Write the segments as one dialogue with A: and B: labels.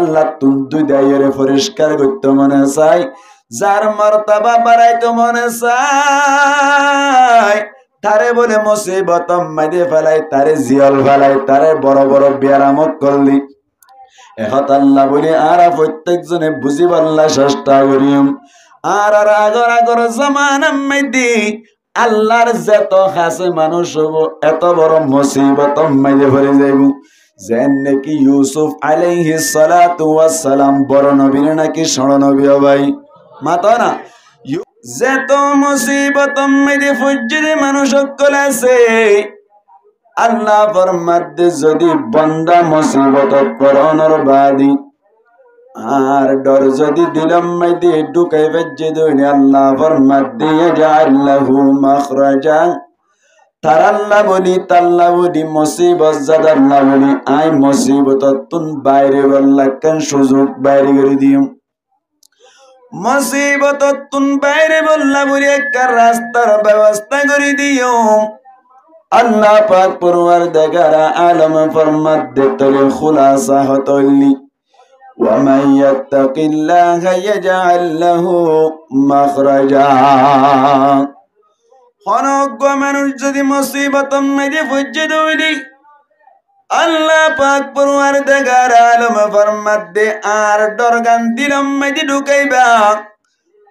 A: আল্লাহ তুন দুই দায়ের পরিষ্কার করতে মনে চাই, যার মর্তবা বাড়াইতে মনে চাই, তারে বলে মুসিবত মাইদে ফেলাই, তারে জিয়ল ফেলাই, তারে বড় বড় ব্যারামত করলি। এখন আল্লাহ বলি আর প্রত্যেকজনে বুঝি পাল্লা চেষ্টা করিম। আর আগর আগর জামানার মধ্যে আল্লাহর যত কাছে মানুষ হবো এত বড় মুসিবত মাইদে ভরে যাইব, যেন নাকি ইউসুফ আলাইহিস সালাতু ওয়াস সালাম বড় নবীর নাকি ষড় নবী ভাই মাতো না। যত মুসিবত মাইদে ফজ্জিরে মানুষ সকল আছে, আল্লাহ ফরমাতে যদি বান্দা মুসিবতত পড়ানোর বাদি আর ডর যদি দিলম মাইদে ঢুকাই ফেজে দইনি, আল্লাহ ফরমাতে ইয়াজআল্লাহু মাখরাজা। তার আল্লাহ বলি তাল্লাহ বলি মুসিবত জাদ আল্লাহ বলি আই মুসিবতত তুন বাইরে বল্লা কেন সুযোগ বাইরে করে দিও, মুসিবতত তুন বাইরে বল্লা বলি একটা রাস্তার ব্যবস্থা করে দিও। আল্লাহ পাক পরওয়ারদিগার আলম ফরমাত দেতলে খুলাসা হতলি ওয়া মান ইয়াত্তাকিল্লাহা ইয়াজআল লাহু মাখরাজা। অনজ্ঞ মানুষ যদি মুসিবত মাইদে ফজ্জে দইলি, আল্লাহ পাক পরওয়ারদিগার আলম ফরমাত দে আর ডরগান দিলম মাইদে ঢুকাইবা,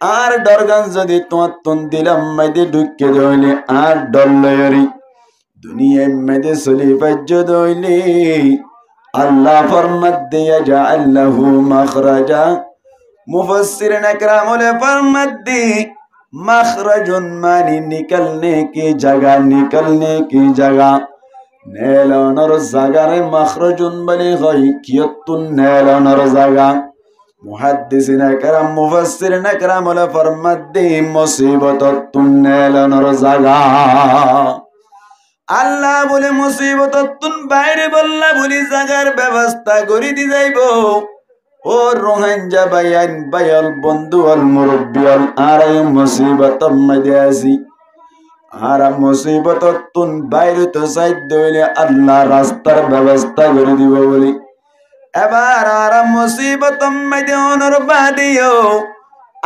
A: আর ডরগান যদি তোমার তুন দিলম মাইদে ঢুকে দইলি আর ডর লয়রি দুনিয়ার মধ্যে চলি ফজ্জে দইলি, আল্লাহ ফরমাত দে ইয়াজআল লাহু মাখরাজা। মুফাসসিরিন ইকরামুল ফরমাত দে मखरजुन मानी निकलने की जगह, निकलने की जगह नेलोनर जगह रे मखरजुन बली गई कियतुन नेलोनर जगह। मुहद्दिसिन करम मुफस्सिरिन करम ले फरमात दी मुसीबत तुन नेलोनर जगह। আল্লাহ বলে মুসিবত তুন বাইরে বললা বলি জাগার ব্যবস্থা করে দি যাইবো। ও রোহিঙ্গা বায়ান বায়াল বন্ধু আল মুরব্বিয়াল আরাই মুসিবত মধ্যে আছি, আর মুসিবত তুন বাইরে তো সাইড দইলে আল্লাহ রাস্তার ব্যবস্থা করে দিব বলি। এবার আর মুসিবত মধ্যে অনর বাদিও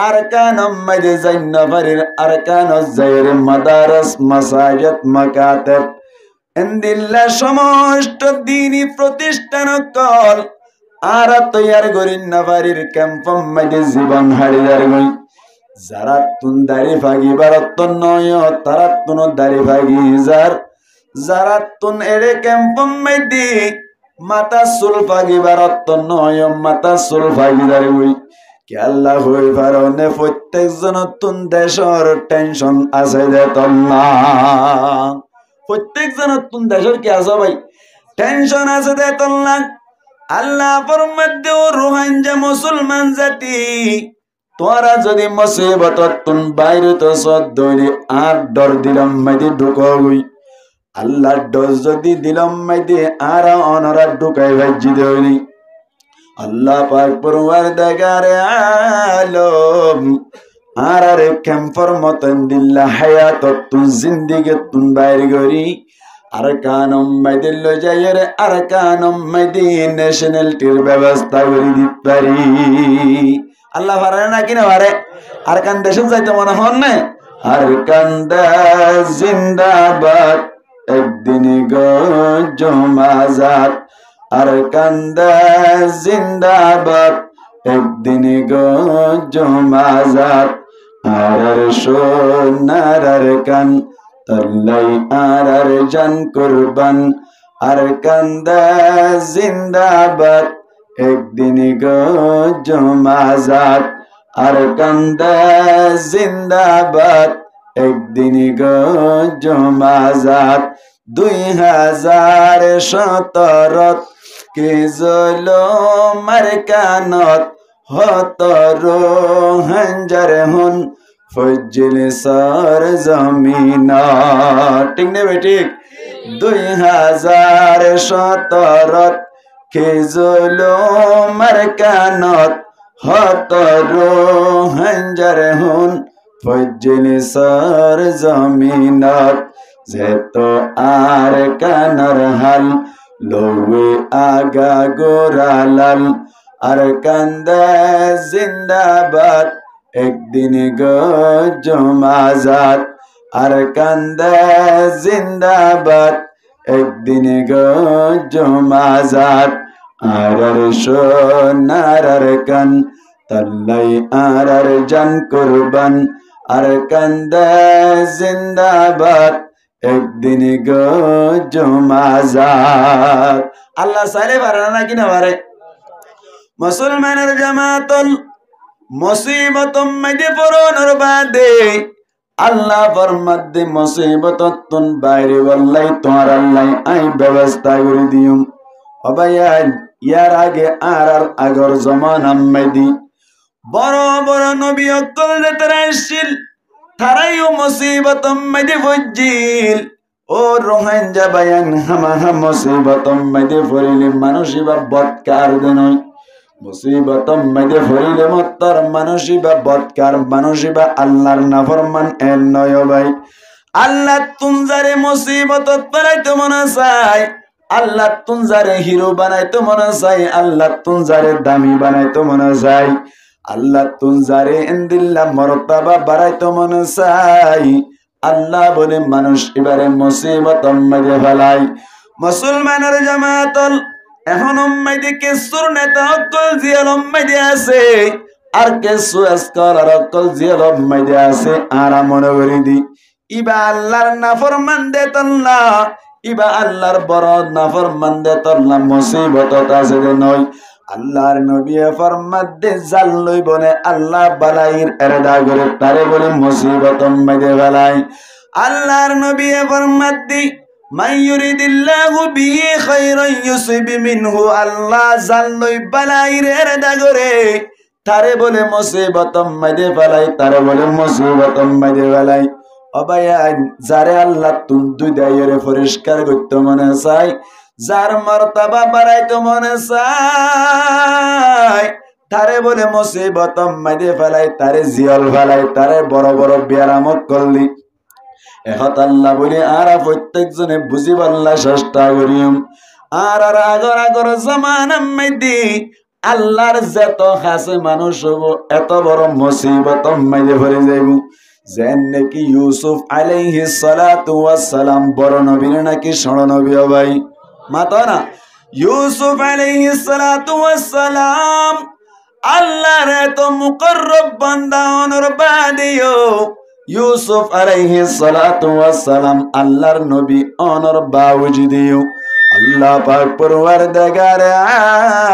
A: আরকান মধ্যে জান্নাবারির আরকান জায়রে মাদারাস মাসাজিদ মাকাতিব ইনদিল্লাহ সমস্ত দ্বীনি প্রতিষ্ঠান কল আর তৈয়ার করিন নাবারির ক্যাম্প মধ্যে জীবন হারিয়ার গই। যারা তুন দাড়ি ভাগি বারত নয় তারা তুন দাড়ি ভাগি যার, যারা তুন এড়ে ক্যাম্প মধ্যে মাথা চুল ভাগি বারত নয় মাথা চুল ভাগি দাঁড়ি গই। কে আল্লাহ হই পারনে প্রত্যেকজন তুন দেশর টেনশন আছে দে তল্লাহ, প্রত্যেকজন তুন দেশর কি আছে ভাই টেনশন আছে দে তল্লাহ। আল্লাহ ফরমাত দেও রোহিঙ্গা মুসলমান জাতি তোরা যদি মুসিবত তুন বাইরে তো সদ্দলি আর ডর দিলাম মাইদে ঢুকো গই। আল্লাহ ডর যদি দিলাম মাইদে আর অনরা ঢুকাই ভাজি দেওনি। আল্লাহ পাক পরওয়ারদিগার আলম আর আরে ক্যাম্পর মতন দিল্লা হায়াত তুন জিন্দিগি তুন বাইরে গরি আরকানম মাইদে লো যাইরে আরকানম মাইদে ন্যাশনালিটির ব্যবস্থা করে দিতে পারি। আল্লাহ পারে না কিনা পারে? আরকান দেশে যাইতে মনে হন না আরকান দা জিন্দাবাদ একদিন গো জমাজাত, আরকান দা জিন্দাবাদ একদিন গো জমাজাত। আর সোনার আরকান তল্লাই আর জান কুরবান, আরকান দা জিন্দাবাদ একদিন গো জমাজাত, আরকান দা জিন্দাবাদ একদিন গো জমাজাত। 2017 কে জুলুম আরকানত হত রোহিঙ্গার হুন ফজল সর জমিন। ঠিক নেবে ঠিক 2017 কে জুলুম আরকানত হত রোহিঙ্গার হুন ফজল সর জমিনত। যেতো আরকানর হাল লোয়ে আগা গোরালাল আর কান্দে জিন্দাবাদ একদিন গো জমাজাত আর কান্দে জিন্দাবাদ একদিন গো জমাজাত আর সোনার কান তাল্লাই আর জান কুরবান আর কান্দে জিন্দাবাদ একদিন গো জমাজাত আল্লাহ সাইলে পারে না কিনা পারে মুসলমানের জামাতল মুসিবতম মধ্যে পড়ানোর বাদে আল্লাহ ফরমাদে মুসিবততুন বাইরে বললাই তোমার আল্লাহ আই ব্যবস্থা করে দিউম অবায়ান ইয়ার আগে আর আগর জমানাম মেদি বড় বড় নবী অকল যারা আসছিল তারাইও মুসিবতম মধ্যে ফজিল ও রোহিঙ্গা বায়ান হামা মুসিবতম মধ্যে পড়িলে মানুষই বা বৎকার দেনই মুসিবতম মধ্যে পড়িলে মত্তর মানুষই বা বৎকার মানুষই বা আল্লাহর নাফরমান এর নয় ভাই আল্লাহ তুনজারে মুসিবতত পড়াইতে মনে চায় আল্লাহ তুনজারে হিরো বানাইতে মনে চায় আল্লাহ তুনজারে দামি বানাইতে মনে চায় আল্লাহ তুনজারে ইনদিল্লাহ মর্তবা বাড়াইতে মনে চায় আল্লাহ বলে মানুষ এবারে মুসিবতম মধ্যে ফেলাই মুসলমানের জামাতল এখন উম্মাইদি কেসুর নেতা অকল জিয়াল উম্মাইদি আছে আর কেসু স্কলার অকল জিয়াল উম্মাইদি আছে আর মনে করি দি ইবা আল্লাহর নাফরমান দে তল্লা ইবা আল্লাহর বড় নাফরমান দে তল্লা মুসিবত আছে যে নয় আল্লাহর নবী ফরমাত দে জাল লই বনে আল্লাহ বালাইর এরদা করে তারে বলে মুসিবতম মধ্যে ফেলাই আল্লাহর নবী ফরমাত দি মান ইউরিদিল্লাহু বিহি খায়রান ইউসিব মিনহু আল্লাহ জাল লই বালাইর এরদা করে তারে বলে মুসিবতম মধ্যে ফেলাই তারে বলে মুসিবতম মধ্যে ফেলাই অবায়ান যারে আল্লাহ তুন দুই দায়েরে পরিষ্কার করতে মনে চায় যার মর্তবা বাড়াইতে মনে চায় তারে বলে মুসিবতম মধ্যে ফেলাই তারে জিয়াল ফেলাই তারে বড় বড় বিয়ারামত করলি এহত আল্লাহ বলি আর প্রত্যেকজনে বুঝিবাল্লা চেষ্টা করিম আর আগর আগর জামানার মধ্যে আল্লাহর যত কাছে মানুষ হব এত বড় মুসিবতম মধ্যে পড়ে যাইব যেন নাকি ইউসুফ আলাইহিস সালাতু ওয়াস সালাম বড় নবী নাকি ষড় নবী ভাই মাতা না ইউসুফ আলাইহিস সালাতু ওয়াস সালাম আল্লাহর এত মুকররব বান্দা ওনর বাদিও ইউসুফ আলাইহিস সালাতু ওয়াস সালাম আল্লাহর নবী ওনর বাওজিদিও আল্লাহ পাক পরওয়ারদিগার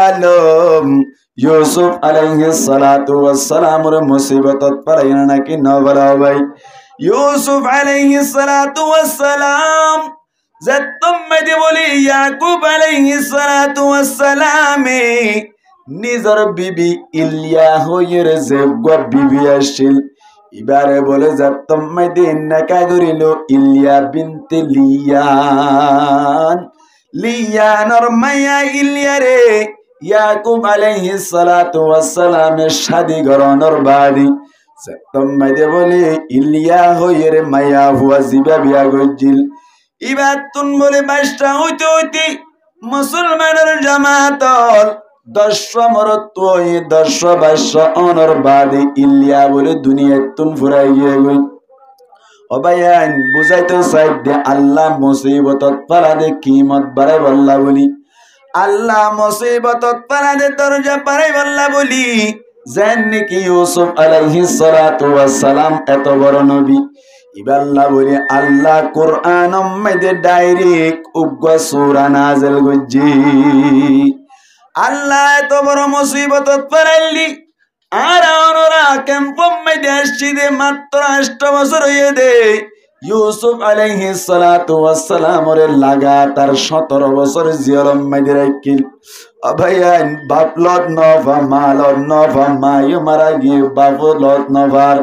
A: আলম ইউসুফ আলাইহিস সালাতু ওয়াস সালামের মুসিবতত পড়াইনা নাকি নবলা ভাই ইউসুফ আলাইহিস সালাতু ওয়াস সালাম যতম মধ্যে বলি ইয়াকুব আলাইহিস সালাতু ওয়াস সালামে নিজর বিবি ইলিয়া হইর যে গো বিবি আসিল এবারে বলে যতম মধ্যে নাকা করিল ইলিয়া বিনতে লিয়ান লিয়ানর মায়া ইলিয়া রে ইয়াকুব আলাইহিস সালাতু ওয়াস সালামের শাদি গরনর বাড়ি যতম মধ্যে বলে ইলিয়া হইর মায়া হুয়া জিবা বিয়া গজিল ইবাদ তুন বলে বাইশটা হইতে হইতে মুসলমানের জামাতল 10 মরত ওই 10 22 অনর বাদে ইলিয়া বলে দুনিয়া তুন ফুরাই গিয়ে গই অবায়ান বুঝাইতে চাইতে আল্লাহ মুসিবতত পারাদে কিমত বাড়াই বল্লা বলি আল্লাহ মুসিবতত পারাদে দরজা বাড়াই বল্লা বলি যেন নাকি ইউসুফ আলাইহিস সালাতু ওয়াস সালাম এত বড় নবী ইবাল্লাহ বলে আল্লাহ কোরআনম মধ্যে ডাইরেক্ট উগ্র সূরা নাযিল করজি আল্লাহ এত বড় মুসিবতত পারাইলি আর ওরা ক্যাম্পম মধ্যে আসছি দে মাত্র 8 বছর হয়ে দে ইউসুফ আলাইহিস সালাতু ওয়াস সালাম এর লাগাতার 17 বছর জিয়ারম মধ্যে রাখিল অভায়ান বাপলত নভা মালত নভা মায় মারা গিয়ে বাপলত নভার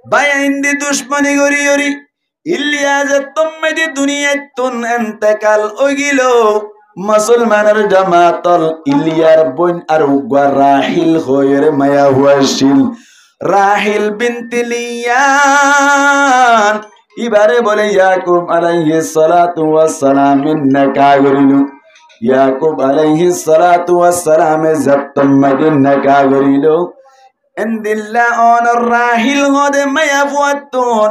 A: বায়াইন্দি দুশ্মনী গরি গরি ইলিয়া যতম মধ্যে দুনিয়া তুন ইন্তেকাল হইল মুসলমানের জামাতল ইলিয়ার বোন আর উগা রাহিল হয়ের মায়া হুয়াশিল রাহিল বিনতে লিয়ান এবারে বলে ইয়াকুব আলাইহিস সালাতু ওয়াস সালাম নাকা করিল ইয়াকুব আলাইহিস সালাতু ওয়াস সালামে যাত্তম মদিনা কাগরিলো এন্দিল্লা অনর রাহিল গদে মায়া ফুয়াতুন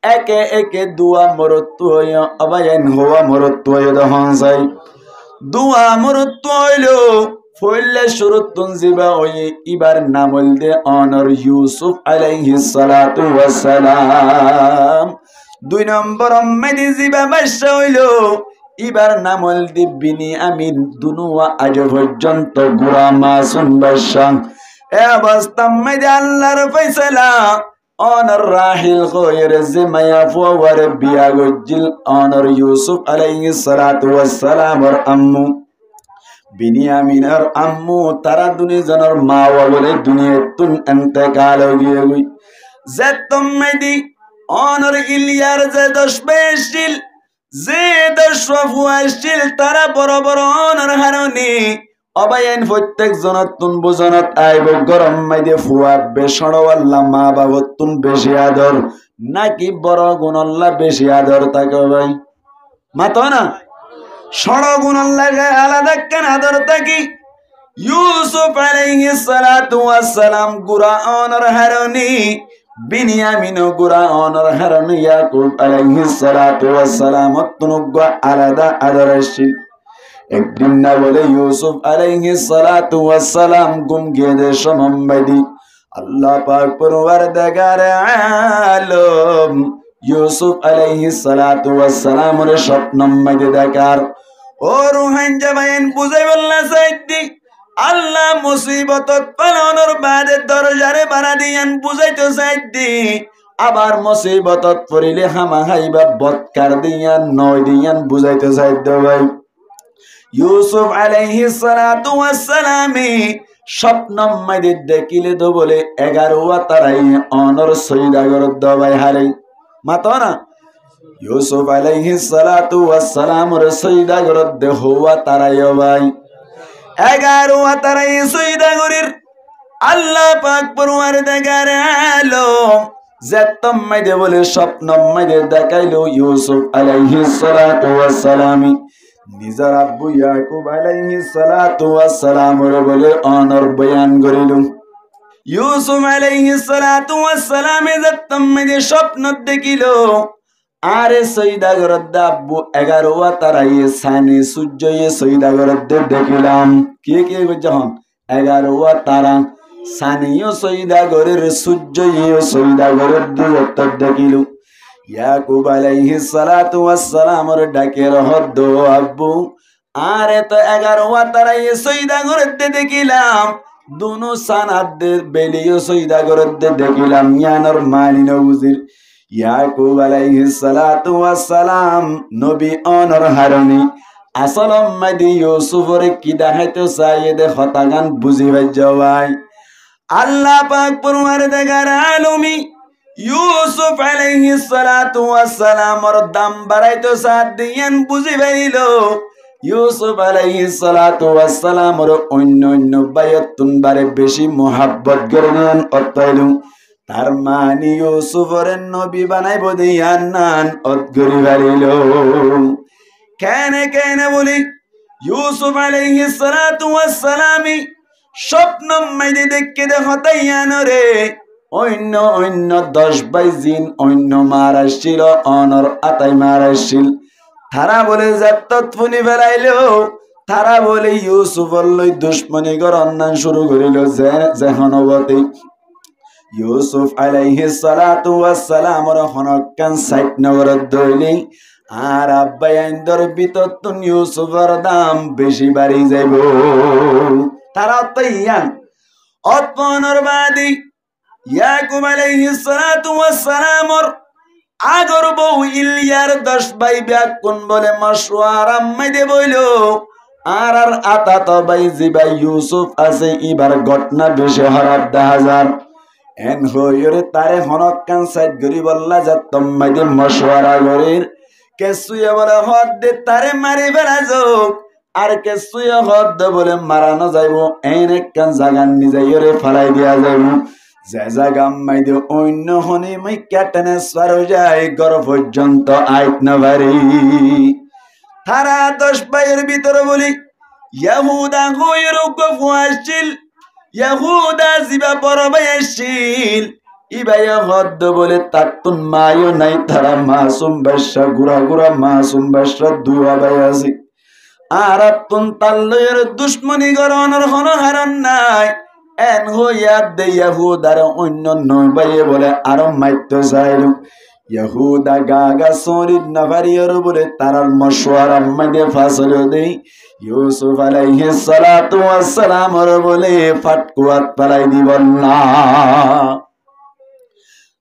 A: একে একে দুয়া মরত্তু হইয়া আবায়ান হওয়া মরত্তু হইয়া দহনসাই দুয়া মরত্তু হইলো ফইলে শুরুতুন জিবা হইয়ে ইবার নামল দে অনর ইউসুফ আলাইহিস সালাতু ওয়াস সালাম 2 নম্বর মেদি জিবা বাদশা হইলো ইবার নামল দি বিনিয়ামিন দুনুয়া আজ পর্যন্ত গুরা মাসুম বাদশা এ অবস্থা মেদি আল্লাহর ফয়সালা অনর রাহিল খয়ের জিমায়া ফুয়ার বিয়া গজিল অনর ইউসুফ আলাইহিস সালাতু ওয়াস সালাম আর আম্মু বিনিয়ামিনের আম্মু তারা দুনিজনের মা বলে দুনিয়াতুন ইন্তেকাল হয়ে গই যাতম মেদি অনর ইলিয়ার যে দশ বেশিল যে দশ ফুয়াশিল তারা বড় বড় অনর হারনি অবায়ন প্রত্যেক জনতুন বুজনত আইব গরম মাইদে ফুয়া বেসড়ওয়াল্লা মা বাবতুন বেশি আদর নাকি বড় গুণল্লা বেশি আদর তাকে ভাই মাতো না সড় গুণল্লাকে আলাদা কেন আদর তাকি ইউসুফ আলাইহিস সালাতু ওয়াস সালাম গুরা অনর হারনি বিনিয়ামিন গুরা অনর হারনি ইয়াকুব আলাইহিস সালাতু ওয়াস সালাম তুনুগা আলাদা আদর আসিল একদিন না বলে ইউসুফ আলাইহিস সালাতু ওয়াস সালাম গুম গিয়ে দে সমম্বাদি আল্লাহ পাক পরওয়ারদিগার আলম ইউসুফ আলাইহিস সালাতু ওয়াস সালাম এর স্বপ্নম মধ্যে দেখার ও রুহান জাবাইন বুঝাই বললা সাইদি আল্লাহ মুসিবতত পালনের বাদে দরজারে বাড়া দিয়ান বুঝাইতো সাইদি আবার মুসিবতত পড়িলে হামা হাইবা বৎকার দিয়ান নয় দিয়ান বুঝাইতো সাইদ ভাই ইউসুফ আলাইহিস সালাতু ওয়াস সালাম স্বপ্নম মধ্যে দেখিলে তো বলে 11 তারাই অনর সৈদাগর দবাই হারে মাতো না ইউসুফ আলাইহিস সালাতু ওয়াস সালাম এর সৈদাগর দে হওয়া তারাই ভাই 11 তারাই সৈদাগরের আল্লাহ পাক পরওয়ারদিগার আলম যাতম মধ্যে বলে স্বপ্নম মধ্যে দেখাইলো ইউসুফ আলাইহিস সালাতু ওয়াস সালাম নিজের আব্বু ইয়াকুব আলাইহিস সালাতু ওয়াস সালাম বলে অনর বয়ান করিল ইউসুফ আলাইহিস সালাতু ওয়াস সালাম যাতম মধ্যে স্বপ্ন দেখিল আরে সৈদাগর আব্বু 11 তারাই সানি সূর্যয়ে সৈদাগর দেখিলাম কে কে যখন 11 তারা সানিও সৈদাগরের সূর্যয়ে সৈদাগরের দূরত্ব দেখিল ইয়াকুব আলাইহিস সালাতু ওয়াস সালাম এর ডাকের হদ্দ আব্বু আরে তো 11 তারাই সৈদাগরের দেখিলাম দুনো সানাদের বেলিও সৈদাগরের দেখিলাম ইয়ানর মানি নবুজির ইয়াকুব আলাইহিস সালাতু ওয়াস সালাম নবী অনর হারনি আসলম মাদি ইউসুফরে কি দেখাইতো সাইয়েদে হতাগান বুঝি ভাই আল্লাহ পাক পরওয়ারদিগার আলমী ইউসুফ আলাইহিস সালাতু ওয়াস সালাম এর দাম বাড়াইতো সাদ দিয়ান বুঝি পাইলো ইউসুফ আলাইহিস সালাতু ওয়াস সালাম এর অন্য বায়াতুন বারে বেশি মোহাব্বত করলেন অতইলু তার মানে ইউসুফের নবী বানাইব দিয়ান নান অতগরি বাড়িলো কেন বলি ইউসুফ আলাইহিস সালাতু ওয়াস সালাম স্বপ্নম মাইদে দেখে দেখতাইয়ান রে অন্য 10 জিন অন্য মারাশিল অনর আতাই মারাশিল তারা বলে যাত্তত ফুনি ফেলাইলো তারা বলে ইউসুফর লই দুশ্মনী গরন্নান শুরু করিল যেহনবতে ইউসুফ আলাইহিস সালাতু ওয়াস সালাম এর হনকান সাইট নগর দইলি আর আব্বাইন্দর বিততুন ইউসুফের দাম বেশি বাড়ি যাইব তারা তৈয়ান অতপনর বাদি ইয়াকুব আলাইহিস সালাতু ওয়াস সালাম আগর বউ ইলিয়ার 10 ভাই ব্যাকুন বলে মশওয়ারা মধ্যে বইলো আর আতা তো ভাই জিবা ইউসুফ আছে এবার ঘটনা বেশি হরাব 10000 এন হইরে তারে হনকান সাইড গরি বললা যাতম মধ্যে মশওয়ারা গরির কেসুয়ে বলে হদ দে তারে মারি ফেলা যোগ আর কেসুয়ে হদ বলে মারানো যাইব এন একখান জাগান নিজেরে ফলাই দিয়া যাইব যে জাগাম মাইদে অন্য হনি মাই ক্যাটেনে সার যায় গর পর্যন্ত আইত না পারি তারা 10 ভাইয়ের ভিতরে বলি ইয়াহুদা হইরো গফুয়াশিল ইয়াহুদা জিবা পরবায়াশিল ইবায়া হদ্দ বলে তাতুন মায়ো নাই তারা মাসুম বাদশা গুরা গুরা মাসুম বাদশা দুয়া বায়াসি আরাতুন তাল্লের দুশমনি গরনের হন হারন নাই এন হইয়াদ দে ইয়াহুদার অন্য নয় বাইয়ে বলে আরো মাইত্য চাইল ইয়াহুদা গাগা সরিদ নাভারিয়র বলে তারার মশওয়ারা মাইদে ফাসল দেই ইউসুফ আলাইহিস সালাতু ওয়াস সালাম বলে ফাটকুয়াত পালাই দিবন না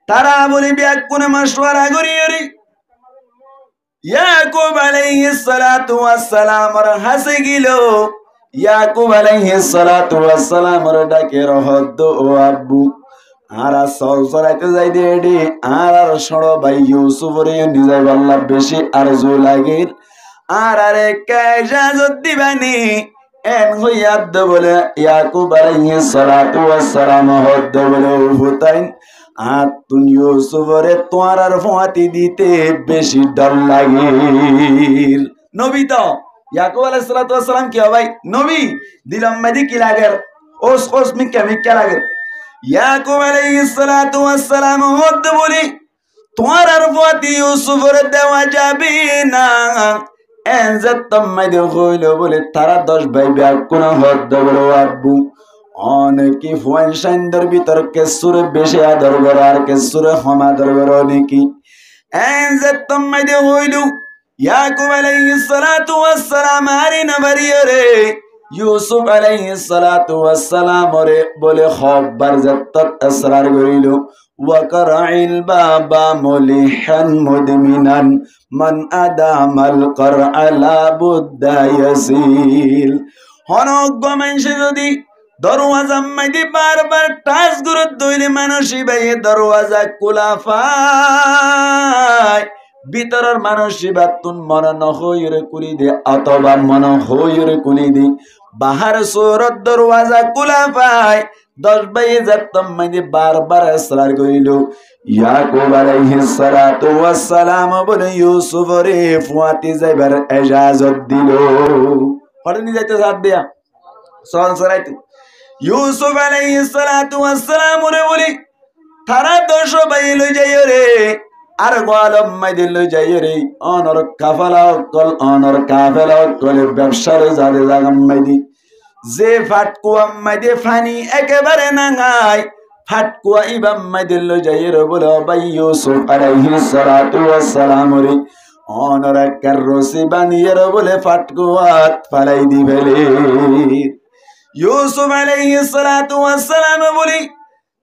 A: তারা বলে ব্যাগ কোন মশওয়ারা করিয়রি ইয়াকুব আলাইহিস সালাতু ওয়াস সালাম হাসে গিল ইয়াকুব আলাইহিস সালাতু ওয়াস সালাম ডাকে রহদ্দ ও আব্বু আরা সলসরাইতে যাই দেডি আর সড় ভাই ইউসুফ রে নিজাই আল্লাহ বেশি আরজু লাগের আরে কাজাজত দিবানি এন হইয়াদ বলে ইয়াকুব আলাইহিস সালাতু ওয়াস সালাম হদ্দ বলে হুতাইন আতুন ইউসুফ রে তোয়ার ফাতি দিতে বেশি ডর লাগের নবী তো ইয়াকুব আলাইহিস সালাতু ওয়াস সালাম কি ভাই নবী দিলাম মদি কি লাগের ওস ওস মিকা লাগের ইয়াকুব আলাইহিস সালাতু ওয়াস সালাম হদ্দ বলে তোয়ার ফাতি ইউসুফ রে দেওয়া যাবে না এনজাত মদি হইল বলে তারা 10 ভাই ব্যাগ কোন হদ্দ বলে আব্বু অনেকি ফুয়ানশাইন্দর ভিতর কেসুর বেশি আদর করে আর কেসুর হমাদর করে অনেকি এনজাত মদি হইল ইয়াকুব আলাইহিস সালাতু ওয়াস সালাম আরি নবরিয়রে ইউসুফ আলাইহিস সালাতু ওয়াস সালাম রে বলে খবর জাত্তত আসরার করিল ওয়াকরাইল বাবা মুলিহান মুদমিনান মান আদামাল করআলা বুদ্দা ইয়াসিল হনগ্য মানুষ যদি দরওয়াজা মাইদি বারবার টাচ গুরুত দইলে মানুষই বাইয়ে দরওয়াজা কুলাফায় ভিতরের মানুষই বাতুন মন নহইরে কুলি দে অথবা মন হইরে কুলি দে বাহার সুরত দরওয়াজা কুলাফায় 10 বাইয়ে যাতম মাইদি বারবার আসরার কইল ইয়াকুব আলাইহিস সালাতু ওয়াস সালাম বলে ইউসুফ রে ফুয়াতি যাইবার ইজাজত দিল হরনি যাইতে সাথ দেয়া সল সরাইতে ইউসুফ আলাইহিস সালাতু ওয়াস সালাম রে বলি তারা 10 ভাই লই যাইও রে আর গোয়ালম মাইদি লই যাইও রে অনর কাফালা কল ব্যবসার জাদে জাগাম মাইদি যে ফাটকুয়া মাইদি ফানি একেবারে নাঙাই ফাটকুয়া ইবাম মাইদি লই যাইও রে বলে ভাই ইউসুফ আলাইহিস সালাতু ওয়াস সালাম রে অনর কাররসি বানিয়ে রে বলে ফাটকুয়াত ফালাই দিবেলে ইউসুফ আলাইহিস সালাতু ওয়াস সালাম বলি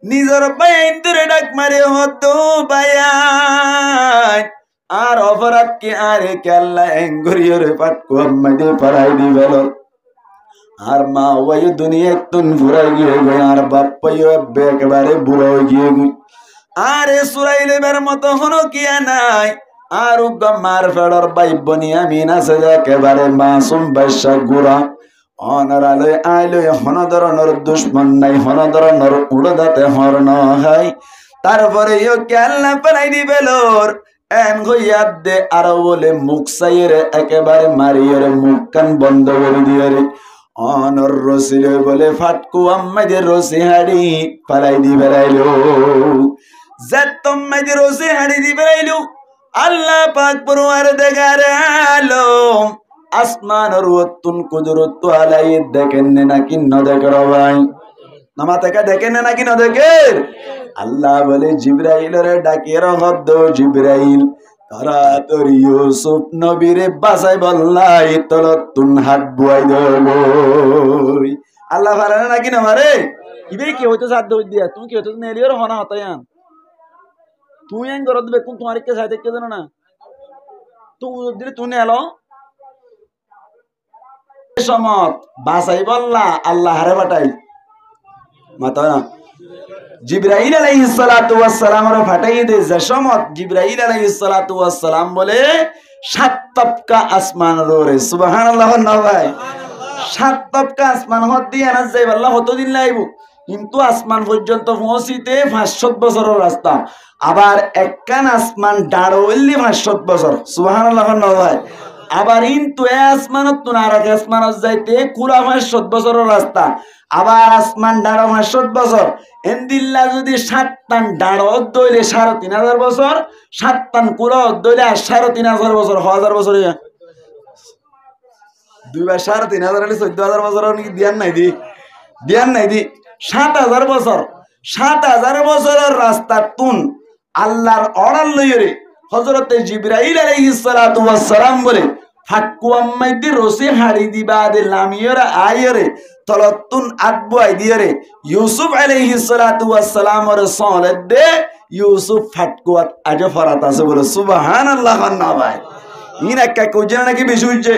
A: নিজের বাইন ধরে ডাক মারে হতো বায়ান আর অপরাধ কি আরে কেল্লা এঙ্গরিয়রে পাটকো আম্মাদে পারাই দিবেল আর মা ওই দুনিয়া তুন ফুরাই গিয়ে গই আর বাপ্পাইও একেবারে বুড়ো গিয়ে গই আরে সুরাইলের মতো হনো কিয়া নাই আর উগ্গমার ফেডর বাই বনিয়ামিন আছে একেবারে মাসুম বাদশা গুরা অনরালে আইলে হনধরনের দুশ্মন নাই হনধরনের উড়দাতে হরণ হয় তারপরে ইও কেল্লা পালাই দিবেলোর এন গইয়াদ দে আর বলে মুখ সাইরে একেবারে মারিয়রে মুখ কান বন্ধ করে দিয়রে অনর রসিলে বলে ফাটকু আম্মাদের রসি হাড়ি পালাই দিবেলাইলো জাতম মাইদের রসি হাড়ি দিবেলাইলো আল্লাহ পাক পরওয়ার দেগার আলম আসমানের ওয়াতুন কুদরত আলাই দেখেন নাকি ন দেখের ভাই নামা থেকে দেখেন নাকি ন দেখের আল্লাহ বলে জিবরাইলের ডাকিয়ে রহদ্দ জিবরাইল তারা তোর ইউসুফ নবীরে বাঁচাই বললাই তলতুন হাত বুয়াই দই আল্লাহ পারে নাকি না মারে ইবে কি হইতো সাধ্য দিয়া তুমি কি হইতো নেলিয়র হনা হতায়ান তুই এন গরদ বেকুন তোমার কে সাইতে কে জানো না তুই দিলে তুই নেলো সমত বাসাই বললা আল্লাহ হারে বাটাই মাতা জিবরাইল আলাইহিস সালাতু ওয়াস সালাম রে ফাটাই দে যে সমত জিবরাইল আলাইহিস সালাতু ওয়াস সালাম বলে 7 তবকা আসমান রে সুবহানাল্লাহ না ভাই 7 তবকা আসমান হদ দিয়া না যাই আল্লাহ হতো দিন লাইবো কিন্তু আসমান পর্যন্ত পৌঁছিতে 500 বছরের রাস্তা আবার একখান আসমান দাঁড় হইলি 500 বছর সুবহানাল্লাহ না ভাই আবার ইন্তু আসমানত তুন আর এক আসমানত যাইতে কুলা 500 বছরের রাস্তা আবার আসমান ডাড়ো 500 বছর এন্দিল্লা যদি 7টান ডাড়ো দইলে 3500 বছর 7টান কুলা দইলে 3500 বছর 1000 বছর দুইবার 3500 হলে 14000 বছর নাকি দিয়ান নাই দি 7000 বছর 7000 বছরের রাস্তা তুন আল্লাহর অর্ডার লইরে হযরতে জিবরাইল আলাইহিস সালাতু ওয়াস সালাম বলে ফাক্কু আম্মাইতি রসি হাড়ি দিবা দে লামিয়রা আয়রে তলতুন আদবু আইদিয়রে ইউসুফ আলাইহিস সালাতু ওয়াস সালামর সলে দে ইউসুফ ফাটকুয়াত আজ ফরাত আছে বলে সুবহানাল্লাহ না ভাই ইনা কা কোজনা নাকি বেশি হইছে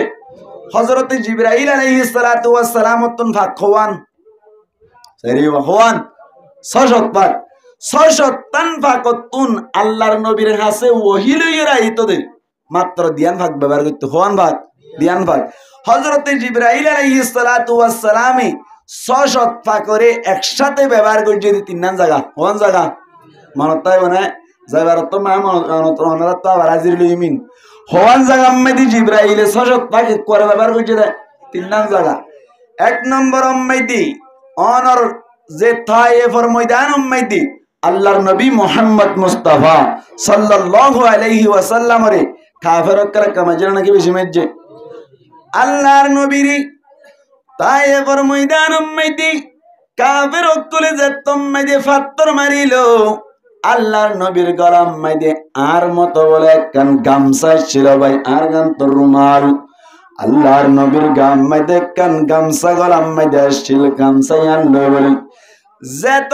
A: হযরতে জিবরাইল আলাইহিস সালাতু ওয়াস সালাম তুন ফাকওয়ান সরি ওয়ান সশতবাদ সশতান ফাকতুন আল্লাহর নবীর কাছে ওহী লইরা আইতো দে মাত্র ধ্যান ভাগ ব্যবহার করতে হওয়ান ভাগ ধ্যান ভাগ হযরতে জিবরাইল আলাইহিস সালাতু ওয়াস সালামে 600 ফাকরে একসাথে ব্যবহার করে যদি তিনজন জায়গা হওয়ান জায়গা মানতাই মানে যাইবার তো মা মনরা তো আবার হাজির লইমিন হওয়ান জায়গা আম্মাদি জিবরাইল 600 ফাকে করে ব্যবহার করতে দেয় তিনজন জায়গা এক নম্বর আম্মাদি অনর যে তায়েফের ময়দান আম্মাদি আল্লাহর নবী মুহাম্মদ মুস্তাফা সাল্লাল্লাহু আলাইহি ওয়াসাল্লাম রে কাফেরকরা কামাজরা নাকি বেশি মেজে আল্লাহর নবীর তায়েফের ময়দান উম্মতি কাফেরকলে যেতম মাইদে ফাত্তর মারিলো আল্লাহর নবীর গলাম মাইদে আর মতো বলে একখান গামছা ছিল ভাই আর গান তো রুমাল আল্লাহর নবীর গাম মাইদে একখান গামছা গলাম মাইদে ছিল গামছা আনলো বলে যেত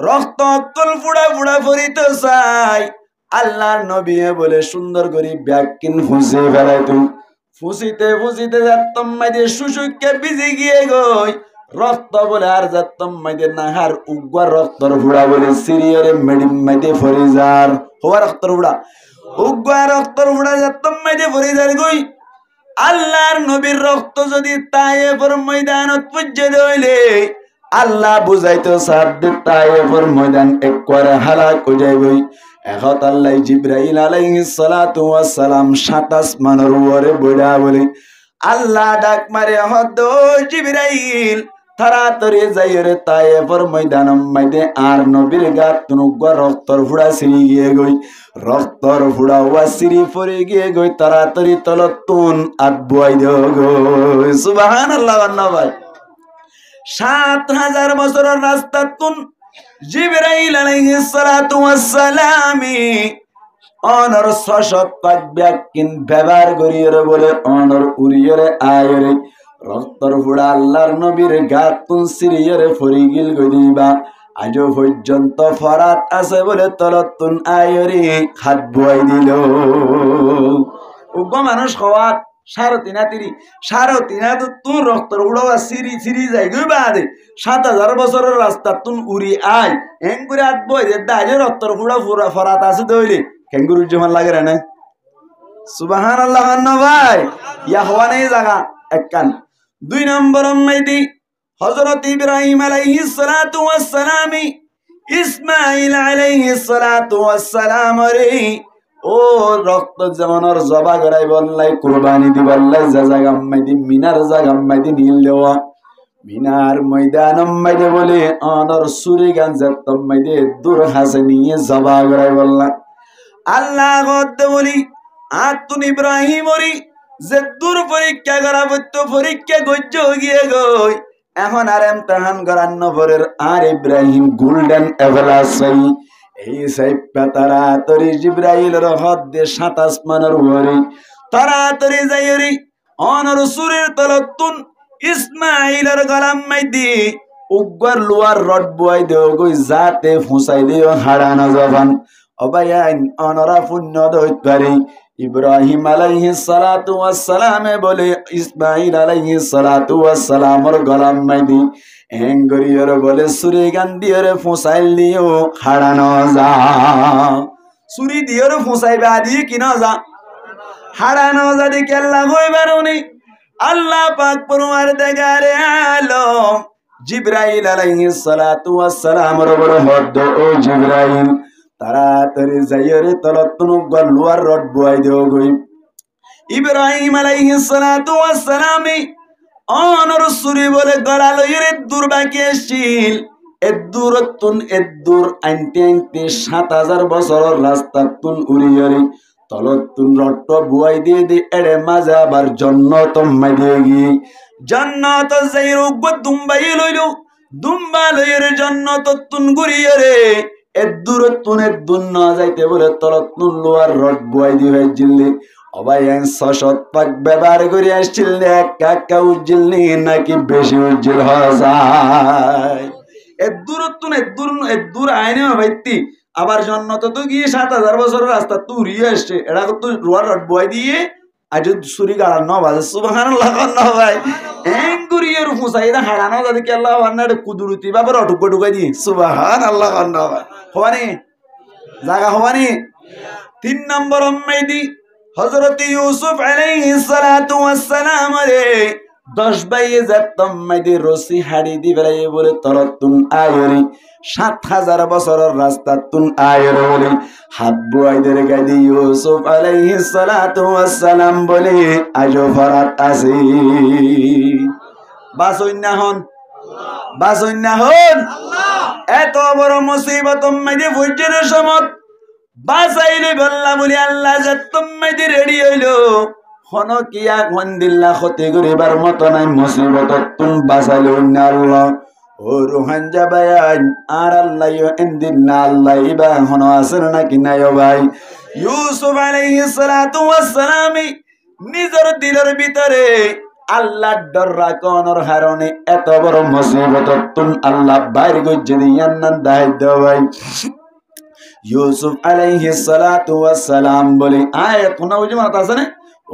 A: রক্ত অক্কল ফুড়া ফুড়া ফরিত চাই আল্লাহর নবী বলে সুন্দর করে ব্যাগকিন ফুসে ফেলাই তুমি ফুসিতে ফুসিতে যাতম মাইদে সুসুককে ভিজে গিয়ে গই রক্ত বলে আর যাতম মাইদে নাহার উগ্র রক্তর ফুড়া বলে সিরিয়রে মেডিম মাইদে ফরিজার হওয়া রক্তর ফুড়া উগ্র রক্তর ফুড়া যাতম মাইদে ফরিজার গই আল্লাহর নবীর রক্ত যদি তায়েফের ময়দানত পুজ্জে দইলে আল্লাহ বুঝাইতো সাদ তায়েফের ময়দান এক করে হালাক হয়ে যাইবই এখন আল্লাহ জিবরাইল আলাইহিস সালাতু ওয়াস সালাম 7 আসমানের উপরে বইড়া বলে আল্লাহ ডাক মারে হদ জিবরাইল তাড়াতাড়ি যাইরে তায়েফের ময়দান মাইদে আর নবীর গাত তুনুগ রক্তর ফুড়া সিরি গিয়ে গই রক্তর ফুড়া ওয়াসিরি পড়ে গিয়ে গই তাড়াতাড়ি তলতুন আদবুয়াই দিও গই সুবহানাল্লাহ আল্লাহ ভাই 7000 বছরের রাস্তা তুন জিবরাইল আলাইহিস সালাতু ওয়াস সালাম অনর 600 পাক ব্যাকিন ব্যবহার করিয়ে বলে অনর উরিয়রে আয়রে রক্তর ফুড়া আল্লাহর নবীর গাত তুন সিরিয়রে ফরিগিল গদিবা আজ পর্যন্ত ফরাত আছে বলে তলতুন আয়রে হাত বুয়াই দিল উগ্র মানুষ হওয়াত 3.5 তুন রক্তর উড়া সিরি সিরি যাই গই বাদে 7000 বছরের রাস্তা তুন উড়ি আয় এঙ্গুরে আট বই যে দাজে রক্তর ফুড়া ফুরা ফরাত আছে দইলে কেঙ্গুরুর জমান লাগে রে না সুবহানাল্লাহ না ভাই ইয়া হওয়া নেই জায়গা একখান 2 নম্বর মাইদি হযরত ইব্রাহিম আলাইহিস সালাতু ওয়াস সালাম ইসমাঈল আলাইহিস সালাতু ওয়াস সালাম রে ও রক্ত যেমনর জবা গড়াই বললাই কুরবানি দি বললাই জায়গা মাইদি মিনার জায়গা মাইদি নীল দেওয়া মিনার ময়দান মাইদে বলে অনর সুরি গান যেতম মাইদে দূর হাসে নিয়ে জবা গড়াই বললা আল্লাহ গদ্দে বলি আতুন ইব্রাহিম ওরি যে দূর পরীক্ষা করা বইতো পরীক্ষা গজ্জ গিয়ে গই এখন আর ইমতিহান করান্ন পরের আর ইব্রাহিম গোল্ডেন এভালাসাই এই সাই পাতারা তরি জিবরাইলের হদ্দে 7 আসমানের উপরে তাড়াতাড়ি যাইরি অনর সুরের তলতুন ইসমাঈলের গলাম মাইদি উগ্র লোয়ার রড বয় দেও গই যাতে ফুসাই দিও হাড়ানো জবান অবায়ান অনরা পুণ্য দইত পারে ইব্রাহিম আলাইহিস সালাতু ওয়াস সালাম বলে ইসমাঈল আলাইহিস সালাতু ওয়াস সালামর গলাম মাইদি এঙ্গরিয়র বলে সুরি গান দিয়রে ফুসাইল দিও হাড়ানো যা সুরি দিয়রে ফুসাইবা দি কিনা যা হাড়ানো যা দি কেল্লা হইবারুনি আল্লাহ পাক পরওয়ার দেগারে আলম জিবরাইল আলাইহিস সালাতু ওয়াস সালাম রবর হদ ও জিবরাইল তাড়াতাড়ি যাইরে তলতুন লোয়ার রড বয় দেও গই ইব্রাহিম আলাইহিস সালাতু ওয়াস সালামি অনর সুরি বলে গড়ালো এর দূর বাকি আসছিল এদূর আনতে আনতে ৭,০০০ বছরের রাস্তা তুন উড়িয়রি তলতুন রট্ট বুয়াই দিয়ে দি এড়ে মাঝে আবার জন্নত মাইদিয়ে গিয়ে জন্নত যাই রোগ দুম্বাই লইল দুম্বা লইয়ের জন্নত তুন ঘুরিয়ে রে এদূর না যাইতে বলে তলতুন লোয়ার রড বুয়াই দিয়ে হয়ে জিল্লি অবাই সশত পাক ব্যবহার করে আসছিল এক কাকা উজ্জিল নাকি বেশি উজ্জিল হওয়া যায় এদূর আইনে ভাইতি আবার জন্নত তো গিয়ে ৭,০০০ বছরের রাস্তা তুই উড়িয়ে আসছে এটা তো রোয়ার রড বয় দিয়ে আজ ছুরি গাড়ার ন বাজে সুবহানাল্লাহ না ভাই এঙ্গুরিয়ের ফুসাইরা হারানো যাতে কি আল্লাহ আন্নার কুদরতি বাবার অটুক ঢুকাই দিয়ে সুবহানাল্লাহ না ভাই হওয়ানি জায়গা হওয়ানি ৩ নম্বর মেহেদি হযরত ইউসুফ আলাইহিস সালাতু ওয়াস সালাম রে 10 বাইয়ে যেতম মেহেদি রসি হাড়ি দি বেলাই বলে তরতুন আয়রি ৭,০০০ বছরের রাস্তা তুন আয়রে বলে হাত বুয়াইদের গাদি ইউসুফ আলাইহিস সালাতু ওয়াস সালাম বলে আজো ফরাত আসি বাসইন্না হন এত বড় মুসিবত মেহেদি ফুজের সমত বাসাইলে বল্লা বলি আল্লাহ যেতম মেহেদি রেডি হইলো হন কিয়া গন্দিল্লা ক্ষতি করিবার মতো নাই মুসিবত তুন বাসাইলো না আল্লাহ ও রোহানজা বায়ান আর আল্লাহ এন্দিন না আল্লাহ ইবা হন আসেন নাকি নাই ভাই ইউসুফ আলাইহিস সালাতু ওয়াস সালাম নিজের দিলের ভিতরে আল্লাহ ডর রাখনোর কারণে এত বড় মুসিবত তুন আল্লাহ বাইর গজ্জে দিয়ান না দায়িত্ব ভাই ইউসুফ আলাইহিস সালাতু ওয়াস সালাম বলে আয়াত কোন বুঝি মাথা আছে না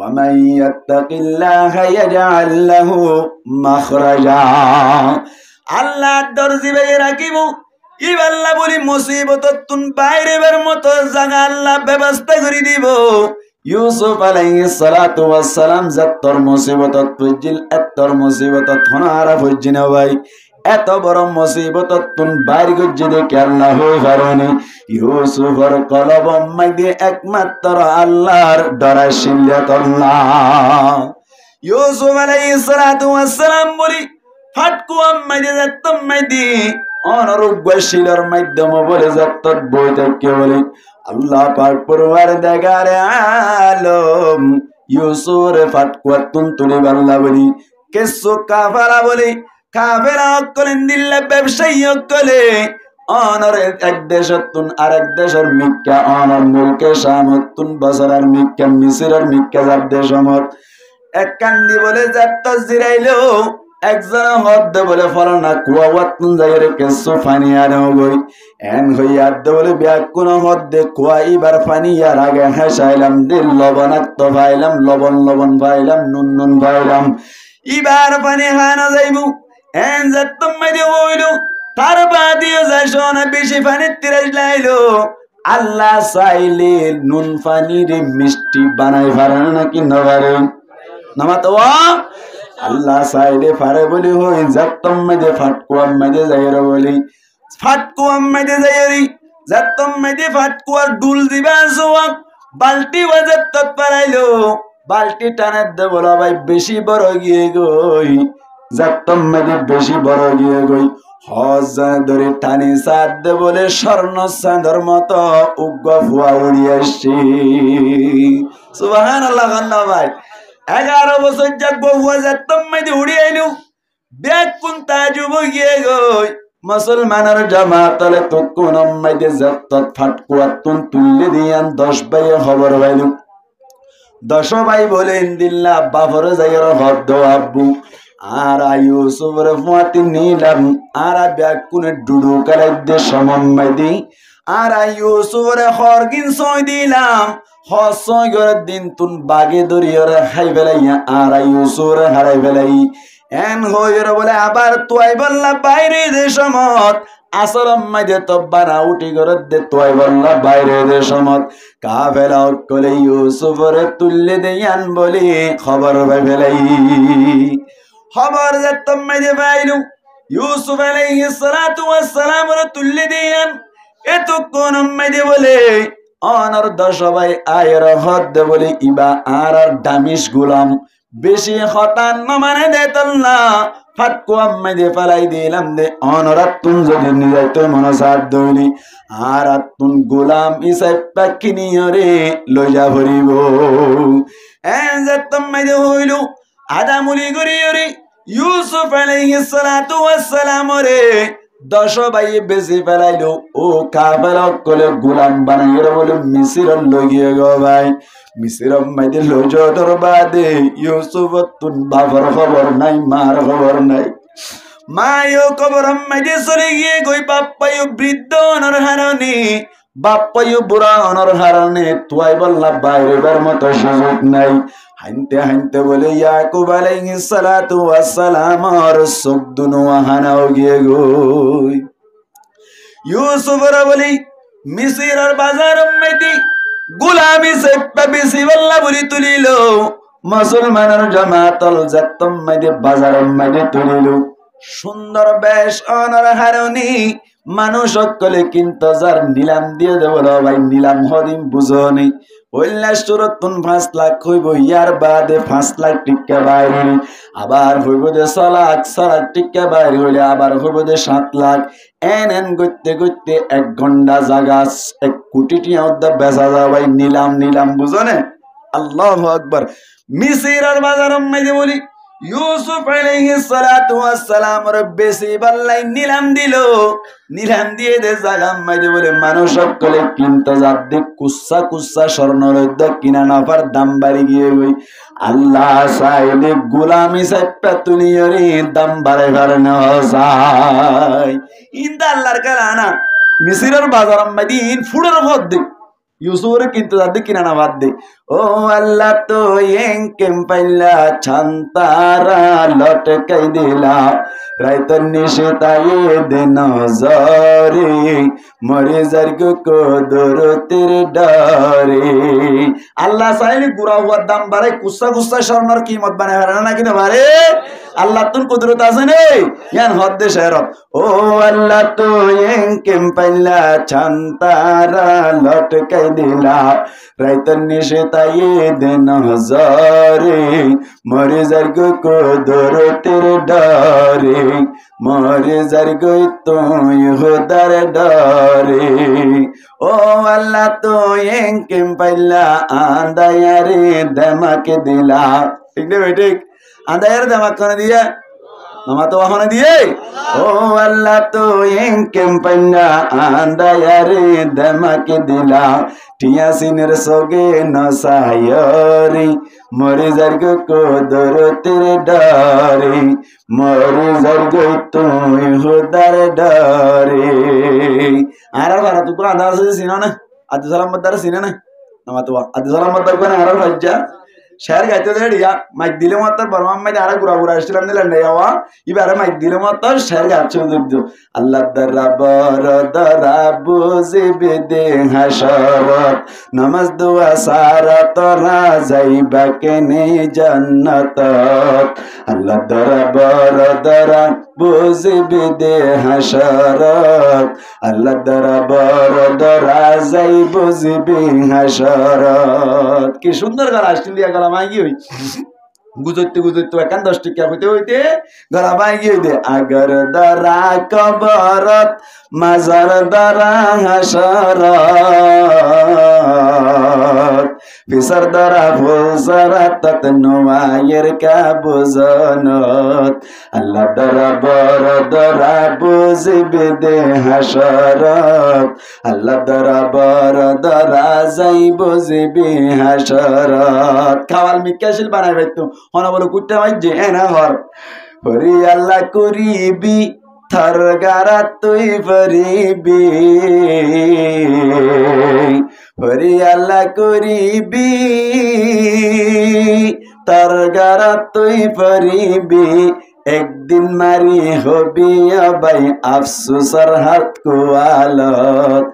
A: وَمَن يَتَّقِ اللَّهَ يَجْعَل لَّهُ مَخْرَجًا আল্লাহ ডর জিবে রাখিব ইবাল্লাহ বলি মুসিবত তুন বাইরে বের মতো জায়গা আল্লাহ ব্যবস্থা করে দিব ইউসুফ আলাইহিস সালাতু ওয়াস সালাম যতর মুসিবত তুজিল এতর মুসিবত থনারা ফুজিনা ভাই এত বড় মুসিবত তুন বাইরে গজ্জে দেখে আল্লাহ হই কারণে ইউসুফের কলব মাইদে একমাত্র আল্লাহর ডরাই শিল্লাতুল্লাহ ইউসুফ আলাইহিস সালাতু ওয়াস সালাম বলি ফাটকু মাইদে যতম মাইদি অনরুগ্য শিলার মাধ্যমে বলে যত বই থেকে বলি আল্লাহ পাক পরওয়ারদিগার আলম ইউসুফের ফাটকু তুন তুলি আল্লাহ বলি কেসু কাফারা বলি কাফেরা কলেন দিল্লা ব্যবসায়ী কলে অনর এক দেশতুন আরেক দেশের মিক্কা অনর মুলকে শামতুন বসরার মিক্কা মিসরের মিক্কা যার দেশমত এক কান্দি বলে যাত্ত জিরাইলো একজন হদ্দ বলে ফলনা কুয়াওয়াতুন যাইরে কেসু ফানি আনো গই এন হইয়াদ বলে ব্যাক কোন হদ্দে কুয়া ইবার ফানি আর আগে হাসাইলাম দিল লবণাক্ত পাইলাম লবণ পাইলাম নুন পাইলাম ইবার পানি হানা যাইবু এন যতম মাইদে হইলো তার বাদিও যাইছনা বেশি পানি তিরাজ লাইলো আল্লাহ চাইলে নুন পানি রে মিষ্টি বানাই পারে নাকি না পারে নামাতো আল্লাহ চাইলে পারে বলি হই যতম মাইদে ফাটকুয়াম মাইদে যাইরা বলি ফাটকুয়াম মাইদে যাইরি যতম মাইদে ফাটকুয়ার ডুল দিবা সোয়া বালতি বাজার তত পারাইলো বালতি টানে দে বলা ভাই বেশি বড় গিয়ে গই যতম মাইদে বেশি বড় গিয়ে গই হজ ধরে টানি সাদ দে বলে স্বর্ণ চাঁদর মতো উগ্র ফুয়া উড়ি আসছি সুবহানাল্লাহ আল্লাহ ভাই 11 বছর যাক বহুয়া যতম মাইদে উড়ি আইলো ব্যাগ কোন তাজুব গিয়ে গই মুসলমানের জামাতলে তো কোন মাইদে যত ফাটকুয়া তুন তুললে দিয়ান 10 ভাই খবর পাইলো 10 ভাই বলেন দিল্লা বাফরে যাইর হদ্দ আব্বু আর ইউসুফের ফাতি নিলাম আর ব্যাগ কোনে ডুডু কালাই দে সমম্মাইদি আর ইউসুফের খরগিন সই দিলাম হসয় গর দিন তুন বাগে দরিয়রে খাই ফেলাইয়া আর ইউসুফের হারাই ফেলাই এন হইর বলে আবার তুই বললা বাইরে দেশমত আসরম মাইদে তো বানা উঠি গর দে তুই বললা বাইরে দেশমত কাফেলা কলে ইউসুফের তুললে দেয়ান বলি খবর পাই ফেলাই খবর যতম মাইদে পাইলু ইউসুফ আলাইহিস সালাতু ওয়াস সালাম তুললে দেয়ান এত কোন মাইদে বলে অনর্ধ সবাই আয়ের হদ বলি ইবা আর ডামিস গুলাম বেশি হতান মানে দেতল না ফাটকো আম্মে দে ফালাই দিলাম দে অনরাতুন যদি নিজাই তো মনসাদ দইলি আর আতুন গোলাম ইসাই পাকিনি রে লইয়া ভরিব যে তুমি দে হইলু আদামুলি গরিয়রি ইউসুফ আলাইহিস সালাতু ওয়াস সালাম রে 10 ভাই বেশি ফেলাইলো ও কাফের কলে গোলাম বানাইলো বলে মিসির লগিয়ে গো ভাই মিসির মাইদে লজো দরবাদে ইউসুফ তুন বাবার খবর নাই মার খবর নাই মায়ো কবর মাইদে চলে গিয়ে গই বাপ্পায়ু বৃদ্ধ অনর হারণে বাপ্পায়ু বুড়া অনর হারণে তুই বললা বাইরেবার মতো সুযোগ নাই হাইনতে হাইনতে বলে ইয়াকুব আলাইহিস সালাতু ওয়াস সালাম আর সুবদুনু হানাও গিয়ে গই ইউসুফ রা বলি মিসরের বাজার মধ্যে গোলামি সে বেশি বল্লা বলি তুলিলো মুসলমানের জামাতল জাতম মধ্যে বাজারের মধ্যে তুলিলো সুন্দর বেশ অনর হারণি মানুষ সকলে কিন্তু যার নিলাম দিয়ে দেব ভাই নিলাম হদিম বুঝনি হইলা সুরতুন 5 লাখ হইব ইয়ার বাদে 5 লাখ টিকা বাইরে আবার হইব দে 6 লাখ টিকা বাইরে হইলে আবার হইব দে 7 লাখ এন গইতে গইতে 1 ঘন্টা জায়গা 1 কোটি টিয়া উদ্দা বেচা যাও ভাই নিলাম নিলাম বুঝনে আল্লাহু আকবার মিসরের বাজারের মধ্যে বলি ইউসুফ আলাইহিস সালাতু ওয়াস সালাম রব্বিসি বাল্লাই নিলাম দিলো নিলাম দিয়ে দে জাগাম মাইদে বলে মানুষ সকলে কিনতে যাবে কুচ্ছা কুচ্ছা স্বর্ণরৌদ্র কিনা নফার দাম বাড়ি গিয়ে গই আল্লাহ চাইলে গোলামি সাইপা তুলিয়রি দাম বাড়াই পারে না যায় ইন্দা আল্লাহর কালানা মিসরের বাজার মাইদি ইন ফুড়ের ভদ দে ইউসুফের কিন্তু যাবে কিনা না বাদ দে ও আল্লাহ তো এঙ্কেম পাইলা ছান্তারা লটকাই দিলা রাইতর নিশে তাইয়ে দে নজরে মরে যারগো কদর তের ডরে আল্লাহ চাইলে গুড়া হওয়ার দাম বাড়াই কুচ্ছা কুচ্ছা স্বর্ণর কিমত বানাই পারে না কিনা পারে আল্লাহ তুন কুদরত আছে নে ইয়ান হদ্দে শেরত ও আল্লাহ তো এঙ্কেম পাইলা ছান্তারা লটকাই দিলা রাইতর নিশে তাইয়ে দে নজরে মরে যারগো কদর তের ডরে মরে যারগো তুই হোদার ডরে ও আল্লাহ তো এঙ্কেম পাইলা আন্দায়ারে দেমাকে দিলা ঠিক না ভাই ঠিক আন্দায়ারে দেমাক করে দিয়ে মামা তো ওখানে দিয়ে ও আল্লাহ তো এঙ্কেম পাইলা আন্দায়ারে দেমাকে দিলা টিয়াসিনের সগে নসায়রি মরে যারগো কদর তের ডরে মরে যারগো তুই হোদার ডরে আর ভাড়া তুই পুরো আন্দাজ আছে চিনো না আদি সালাম মদ্দার চিনে না মামা তো আদি সালাম মদ্দার কোন আর ভাজ্জা শেয়ার গাইতে দেড়িয়া মাইক দিলে মত বরমাম মাইতে আর গুড়া গুড়া আসছিলাম দিলেন নেওয়া এবারে মাইক দিলে মত শেয়ার গাচ্ছে দিও আল্লাহ দরবার দরা বুঝিবে দে হাসরত নামাজ দোয়া সারা তোরা যাইবা কেনে জান্নাত আল্লাহ দরবার দরা বুঝিবে দে হাসরত আল্লাহ দরবার দরা যাই বুঝিবে হাসরত কি সুন্দর গান আসছিল গলা মাগি হই গুজরতে গুজরতে একান 10 টাকা হইতে হইতে গলা মাগি হইতে আগর দরা কবরত মাজার দরা হাসরত ফিসর দরা ফুসরত ততনুয়ায়ের কা বুজনত আল্লাহ দরা বর দরা বুঝিবে দে হাসরত আল্লাহ দরা বর দরা যাই বুঝিবে হাসরত খাওয়াল মিকাশিল বানাইবে তো হনা বলো কুট্টা মাইজে এনা হর হরি আল্লাহ করিবি থার গারা তুই ফরিবি হরি আল্লাহ করিবি তার গারা তুই ফরিবি একদিন মারি হবি ভাই আফসোসর হাত কোয়ালত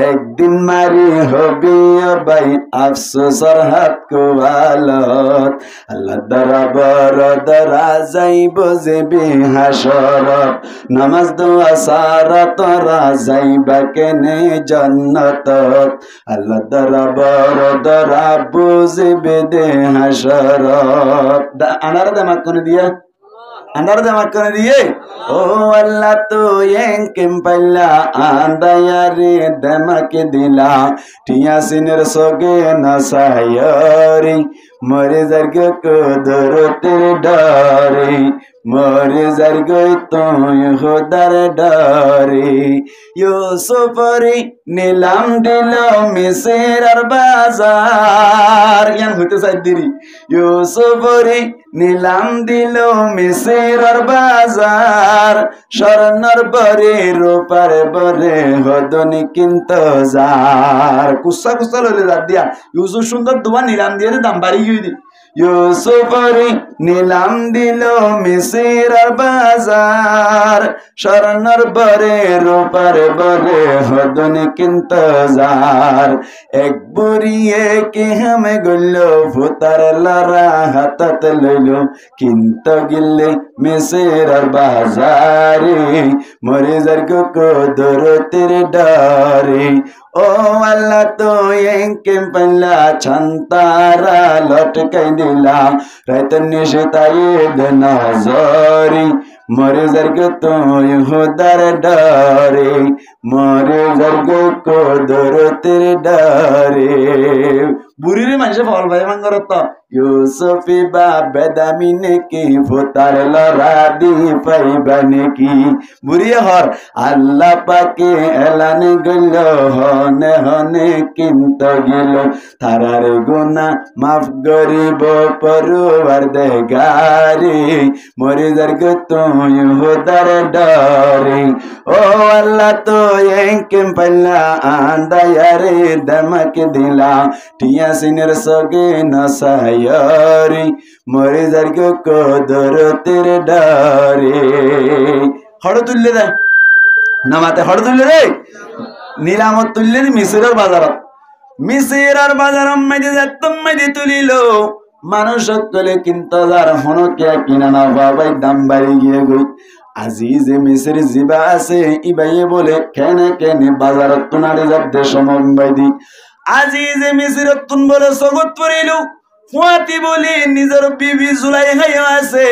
A: একদিন মারি হবি ভাই আফসোসর হাত কোয়ালত আল্লাহ দরবার দরা যাইব যে বিহাসরত নামাজ দোয়া সারা তোরা যাইবা কেনে জান্নাতত আল্লাহ দরবার দরা বুঝবে দে হাসরত আনার দামাক কোন দিয়া andar de makone diye o Allah to yenkem palla andayare damake dila tiya siner soge nasayari mare zargo ko dorote dare mare zargo to hodar dare yusufari nilam dilo miserar bazar yang hote saidiri yusufari nilam dilo মিসিরার বাজার স্বর্ণর বরে রূপার বরে হদনি কিন্তু যার কুসা কুসা লইলে যার দিয়া ইউসুফ সুন্দর দোয়া নিলাম দিয়ে দাম বাড়ি গিয়ে দি ইউসুফরি নিলাম দিল মিসিরার বাজার স্বর্ণর বরে রূপার বরে হদনি কিন্তু যার এক বুড়িয়ে কি হামে গল্ল ফুতার লড়া হাতত লইল কিন্তু গিল্লে মিসিরার বাজারে মরে যারগো কদরতের ডারে ও আল্লাহ তো একে পাল্লা ছান্তারা লটকাই দিলা রাত নিশে তাই নজরি মরে যারগো তো হুদার ডারে মরে যারগো কদরতের ডারে বুড়ির মানুষে ফল ভাই মাঙ্গর তো ইউসুফি বা বেদামি নেকি ফুতার লড়া দি পাইবা নেকি বুড়িয়ে হর আল্লাহ পাকে এলান গেল হনে হনে কিন্তু গেল তারার গুনা মাফ গরিব পরুয়ার দেগারি মরে যারগো তুই হুদার ডরে ও আল্লাহ তো একেম পাল্লা আন্দায়ারে দমক দিলা টিয়া সিনের সগে নসায়রি মরে যারগো কদরতের ডরে হড় তুললে দে নামাতে হড় তুললে রে নিলামত তুললে মিসিরের বাজারত মিসিরের বাজার মেদে যাতম মেদে তুলিল মানুষ সকলে কিন্তু যার হনকে কিনা না বাবাই দাম বাড়ি গিয়ে গই আজি যে মিসির জিবা আছে ইবাইয়ে বলে কেনে কেনে বাজারত তুনারে যাব দেশ মুম্বাই দি আজি যে মিসিরত তুন বলে সগত পড়িল ফুয়াতি বলি নিজের বিবি জুলাই খাইয়া আছে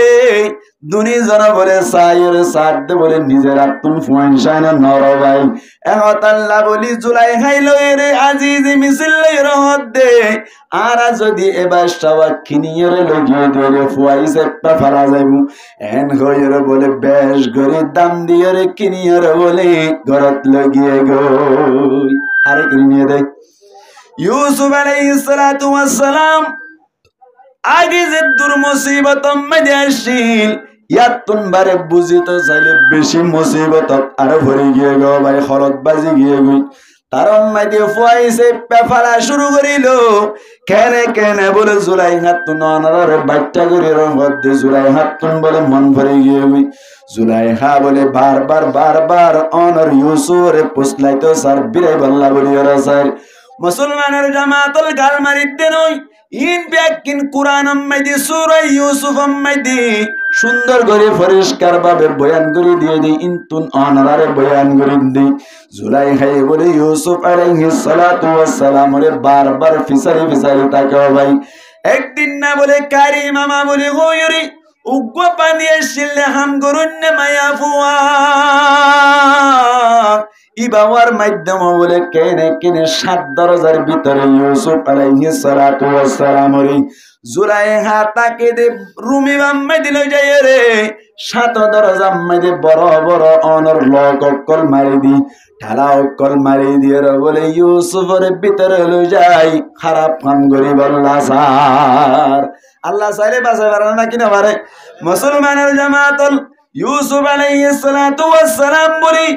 A: দুনি জন বলে সাইয়ের সাদ বলে নিজের আত্মন ফুয়াইশানা নরবাই এহতাল্লাহ বলি জুলাই খাইল রে আজি যে মিছিল লই রহত দে আর যদি এবার সবাক খিনিয়রে লগিয়ে দিয়ে ফুয়াইছে ফালা যাইবু এন হইরে বলে বেশ গরি দাম দিয়ে রে কিনিয়রে বলে ঘরত লগিয়ে গই আরে কিনিয়ে দে ইউসুফ আলাইহিস সালাতু ওয়াস সালাম আগে যে দূর মুসিবত মধ্যে আসিল ইয়াতুন বারে বুঝিত চাইলে বেশি মুসিবত আর ভরে গিয়ে গো ভাই খরচ বাজি গিয়ে গই তার মধ্যে ফুয়াইছে পেফালা শুরু করিল কেনে কেনে বলে জুলাই হাতুন অনারে বাচ্চা করে রঙত দে জুলাই হাতুন বলে মন ভরে গিয়ে গই জুলাই হা বলে বারবার অনর ইউসুফরে পুছলাইতো স্যার বিরাই বল্লা বলি ওরা স্যার মুসলমানের জামাতুল গাল মারিতে নই ইন ব্যাকিন কুরআন আম্মাইদি সূরা ইউসুফ আম্মাইদি সুন্দর করে পরিষ্কার ভাবে বয়ান করে দিয়ে দি ইনতুন অনারে বয়ান করে দি জুলাইখাই বলে ইউসুফ আলাইহিস সালাতু ওয়াস সালাম রে বারবার ফিসারি তাকে ভাই একদিন না বলে কারি মামা বলে গয়রি উগ্র পানি এসিলে হাম গরুন্নে মায়া ফুয়া ইবাওয়ার মাধ্যমে বলে কেনে কেনে 7 দরজার ভিতরে ইউসুফ আলাইহিস সালাতু ওয়াস সালাম রে জুলাইখা তাকে দে রুমি বাম্মে দিল যায় রে 7 দরজা মধ্যে বড় বড় অনর লক অকল মারি দি ঢালা অকল মারি দিয়ে বলে ইউসুফের ভিতরে লই যাই খারাপ কাম করি বল্লা স্যার আল্লাহ চাইলে বাঁচাই পারে না কিনা পারে মুসলমানের জামাতুল ইউসুফ আলাইহিস সালাতু ওয়াস সালাম বলি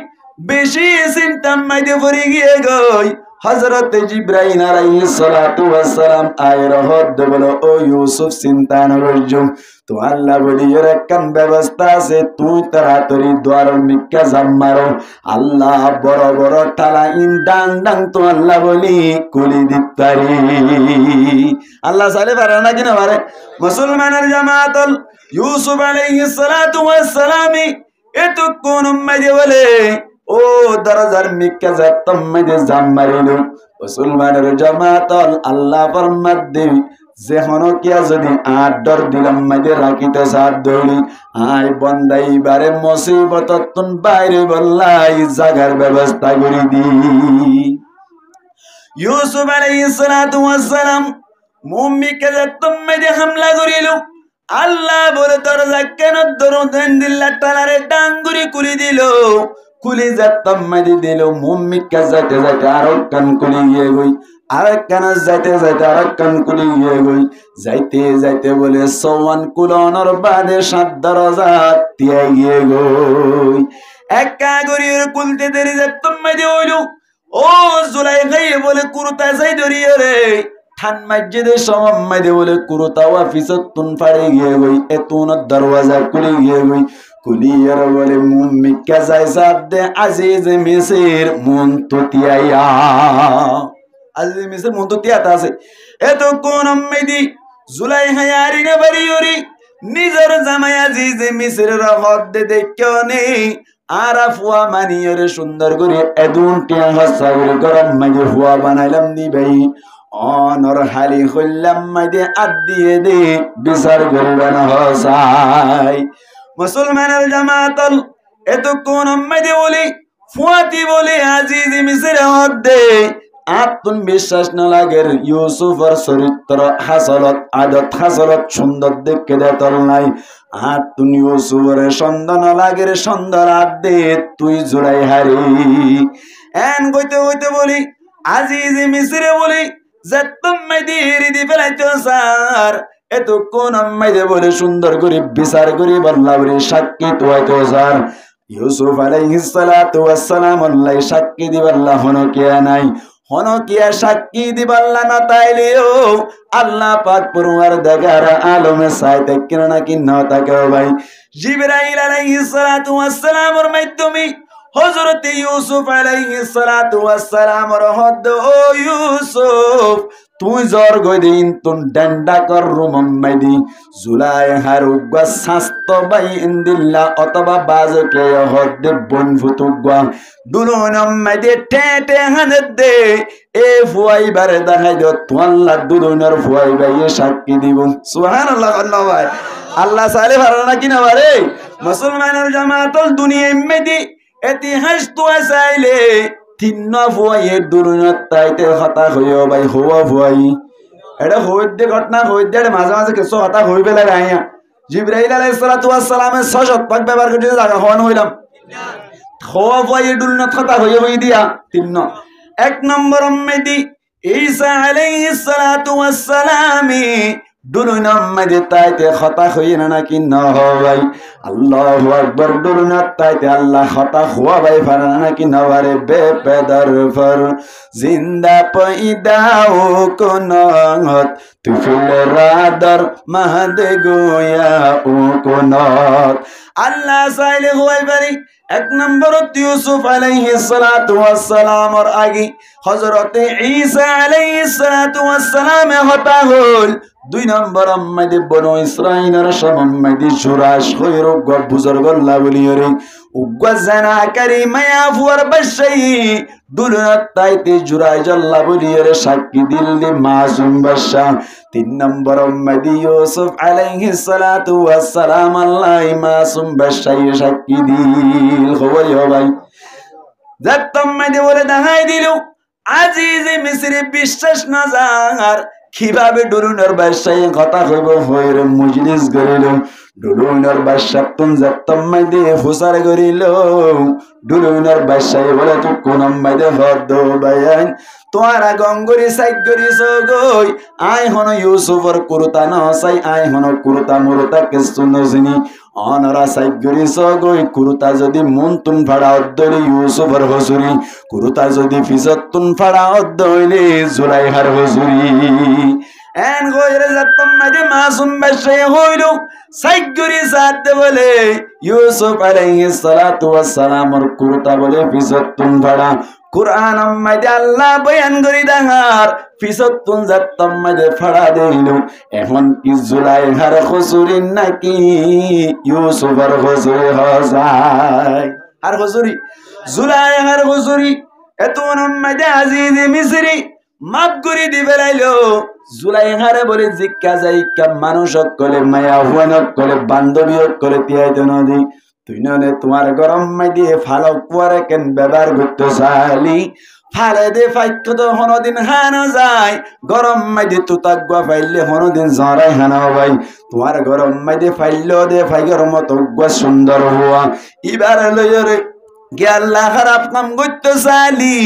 A: বেশি চিন্তা মাইতে পড়ে গিয়ে গই হযরত জিবরাইল আলাইহিস সালাতু ওয়াস সালাম আয়ের হদ বলো ও ইউসুফ চিন্তা না করছো তো আল্লাহ বলি এর একখান ব্যবস্থা আছে তুই তাড়াতাড়ি দ্বার মিক্কা জাম মারো আল্লাহ বড় বড় টালা ইন ডাং ডাং তো আল্লাহ বলি কুলি দিতারি আল্লাহ সালে পারে না কিনা পারে মুসলমানের জামাতুল ইউসুফ আলাইহিস সালাতু ওয়াস সালাম এতক্ষণ উম্মতে বলে ও দরজার মিক্কা যাতম মধ্যে জাম মারিলো মুসলমানের জামাতুল আল্লাহ ফরমাত দে যেহনো কিয়া যদি আদর দিলাম মধ্যে রাখিতে সাথ দৌড়ি আই বন্দাই বারে মুসিবত তুন বাইরে বললাই জাগার ব্যবস্থা করে দি ইউসুফ আলাইহিস সালাতু ওয়াস সালাম মুমিকা যাতম মধ্যে হামলা করিল আল্লাহ বলে দরজা কেন দরদেন দিল্লা টালারে ডাঙ্গুরি কুলি দিল কুলি যাতম মধ্যে দিল মুমিকা যাতে যাতে আর কান কুলি গিয়ে গই আর কান যাইতে যাইতে আর কান কুলি গিয়ে গই যাইতে যাইতে বলে সওয়ান কুলনর বাদে সাত দরজা তিয়া গিয়ে গই একা গরির কুলতে দেরি যাতম মধ্যে হইল ও জুলাইখাই বলে কুরতা যাই ধরিয়ে রে ঠান মসজিদের সমম মধ্যে বলে কুরতা ওয়াফিসত তুন ফাড়ে গিয়ে গই এতুন দরওয়াজা খুলে গিয়ে গই কুলিয়ার বলে মুমিকা যাই সাদ দে আজিজ মিসির মন তো তিয়াইয়া আজিজ মিসির মন তো তিয়াতা আছে এত কোন মেদি জুলাইখা আরিনে বাড়িওরি নিজের জামাই আজিজ মিসিরের হদ দে দেখেও নেই আরা ফুয়া মানিয়রে সুন্দর করে এদুন টিয়া হাসা করে গরম মাঝে ফুয়া বানাইলাম নি ভাই অনর হালি হইলাম মাঝে আদ দিয়ে দে বিচার করবেন হসাই মুসলমানের জামাতল এতক্ষণ মাঝে বলি ফুয়াতি বলে আজিজ মিসির হদ দে আত্মন বিশ্বাস না লাগের ইউসুফের চরিত্র হাসলত আদত হাসলত সুন্দর দেখে দেতল নাই আত্মন ইউসুফের সন্ধান লাগের সুন্দর আদে তুই জুড়াই হারি এন গইতে হইতে বলি আজিজ মিসিরে বলি যে তুমি দিরি দি ফেলাইতো স্যার এতক্ষণ আম্মাইদে বলে সুন্দর করে বিচার করি বললা বলে সাক্ষী তো হয়তো স্যার ইউসুফ আলাইহিস সালাতু ওয়াস সালাম আল্লাহ সাক্ষী দিবাল্লা হনো কিয়া নাই হনো কিয়া সাক্ষী দিবাল্লা না তাইলেও আল্লাহ পাক পরওয়ারদিগার আলমে সাইতে কিনা কি না তাকে ভাই জিবরাইল আলাইহিস সালাতু ওয়াস সালামের মাধ্যমে হযরত ইউসুফ আলাইহিস সালাতু ওয়াস সালামের হদ ও ইউসুফ তুই জর গদিন তুন ডান্ডা কর রুমম্মাইদি জুলাই হারুগা শাস্ত বাই ইন্দিল্লা অথবা বাজকে হদ বন ফুতুগা দুলুনম্মাইদি টেটে হানত দে এ ফুয়াই বারে দেখাই দে তোয়াল্লা দুলুনের ফুয়াই বাই সাক্ষী দিব সুবহানাল্লাহ আল্লাহ ভাই আল্লাহ সালে ভালো না কিনা বারে মুসলমানের জামাতুল দুনিয়া মেদি ইতিহাস তো চাইলে তিন ফুয়াইয়ের দুলুনত তাইতে হতা হইও ভাই হওয়া ফুয়াই এটা হইতে ঘটনা হইতে মাঝে মাঝে কিছু হতা হই পেলে আইয়া জিবরাইল আলাইহিস সালাতু ওয়াস সালামের 600 পাক ব্যবহার করে জায়গা হন হইলাম হওয়া ফুয়াইয়ের দুলুনত হতা হইও হই দিয়া তিন এক নম্বর মেদি ঈসা আলাইহিস সালাতু ওয়াস সালাম দুলুনাম মধ্যে তাইতে হতা হইয়ে না কি না ভাই আল্লাহু আকবার দুলুনাত তাইতে আল্লাহ হতা হওয়া ভাই ফারা না কি না রে বেপেদার ফর জিন্দা পয়দাও কোনত তুফিল রাদার মাহদে গোয়া ও কোনত আল্লাহ চাইলে হওয়াই পারি এক নম্বর ইউসুফ আলাইহিস সালাতু ওয়াস সালামের আগে হযরত ঈসা আলাইহিস সালাতু ওয়াস সালাম হতা হল দুই নম্বর আম্মাদি বনু ইসরাইলের সমম্মাদি জুরাশ হইর গব বুজুর্গল্লাহ বলিয়রে উগ্গা জানাকারী মায়া ফুয়ার বাসাই দুলনাত তাইতে জুরাই জাল্লাহ বলিয়রে সাক্ষী দিল দি মাসুম বাসা তিন নম্বর আম্মাদি ইউসুফ আলাইহিস সালাতু ওয়াস সালাম আল্লাহ মাসুম বাসাই সাক্ষী দিল হই ভাই যাতম মাদি বলে দেখাই দিল আজিজ মিসরি বিশ্বাস না জানার কিভাবে ডুলুনের বাদশাহ কথা কইব হইরে মজলিস করিল ডুলুনের বাদশাহ তুন যাতম মাইদে ফুসার করিল ডুলুনের বাদশাহ বলে তো কোন মাইদে হদ বায়ান তোরা গঙ্গরি সাইড করিস গই আই হন ইউসুফর কুরতা না সাই আই হন কুরতা মুরতা কিছু নজিনি অনরা সাইগরি সগই কুরুতা যদি মন তুন ফাড়া অদ্দলি ইউসুফর হসুরি কুরুতা যদি ফিজত তুন ফাড়া অদ্দলি জুলাইহার হসুরি এন গয়রে যাতম মাদি মাসুম বাশে হইলো সাইগরি সাথে বলে ইউসুফ আলাইহিস সালাতু ওয়াস সালামর কুরুতা বলে ফিজত তুন ফাড়া কুরআন মাঝে আল্লাহ বয়ান করি দাহার ফিসতুন যাত্তম মাঝে ফাড়া দিল এখন কি জুলাইহার খুসুরি নাকি ইউসুফের খুসুরি হজায় আর খুসুরি জুলাইহার খুসুরি এত মাঝে আজিজ মিসরি মাপ করে দিবে রাইলো জুলাইহারে বলে জিজ্ঞা যাই কা মানুষ কলে মায়া হুয়ান কলে বান্ধবী কলে তিয়াইতে নদী তুই নলে তোমার গরম মাই দিয়ে ফালক পরে কেন ব্যবহার করতে চাইলি ফালে দে ফাইক্য তো হনদিন হানো যায় গরম মাই দিয়ে তুতাগুয়া ফাইলে হনদিন জরাই হানো ভাই তোমার গরম মাই দিয়ে ফাইলেও দে ফাইগর মতো গুয়া সুন্দর হওয়া এবার লইরে গেল্লা খারাপ কাম করতে চাইলি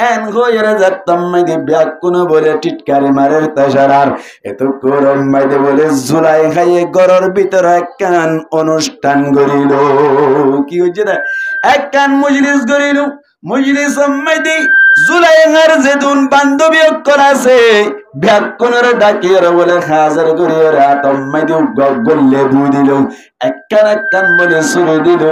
A: এন গয়রে যাত্তাম মাইদে ব্যাগ কোন বলে টিটকারি মারের তাসারার এত গরম মাইদে বলে জুলাই খাইয়ে গরর ভিতর একখান অনুষ্ঠান করিল কি হচ্ছে না একখান মজলিস করিল মজলিস মাইদে জুলাইহার যেদিন বান্ধবী করাছে ব্যাগ কোনরে ডাকিয়ে বলে হাজার করিয়ে আতম মাইদে গল্লে বুই দিল একখান একখান বলে শুরু দিল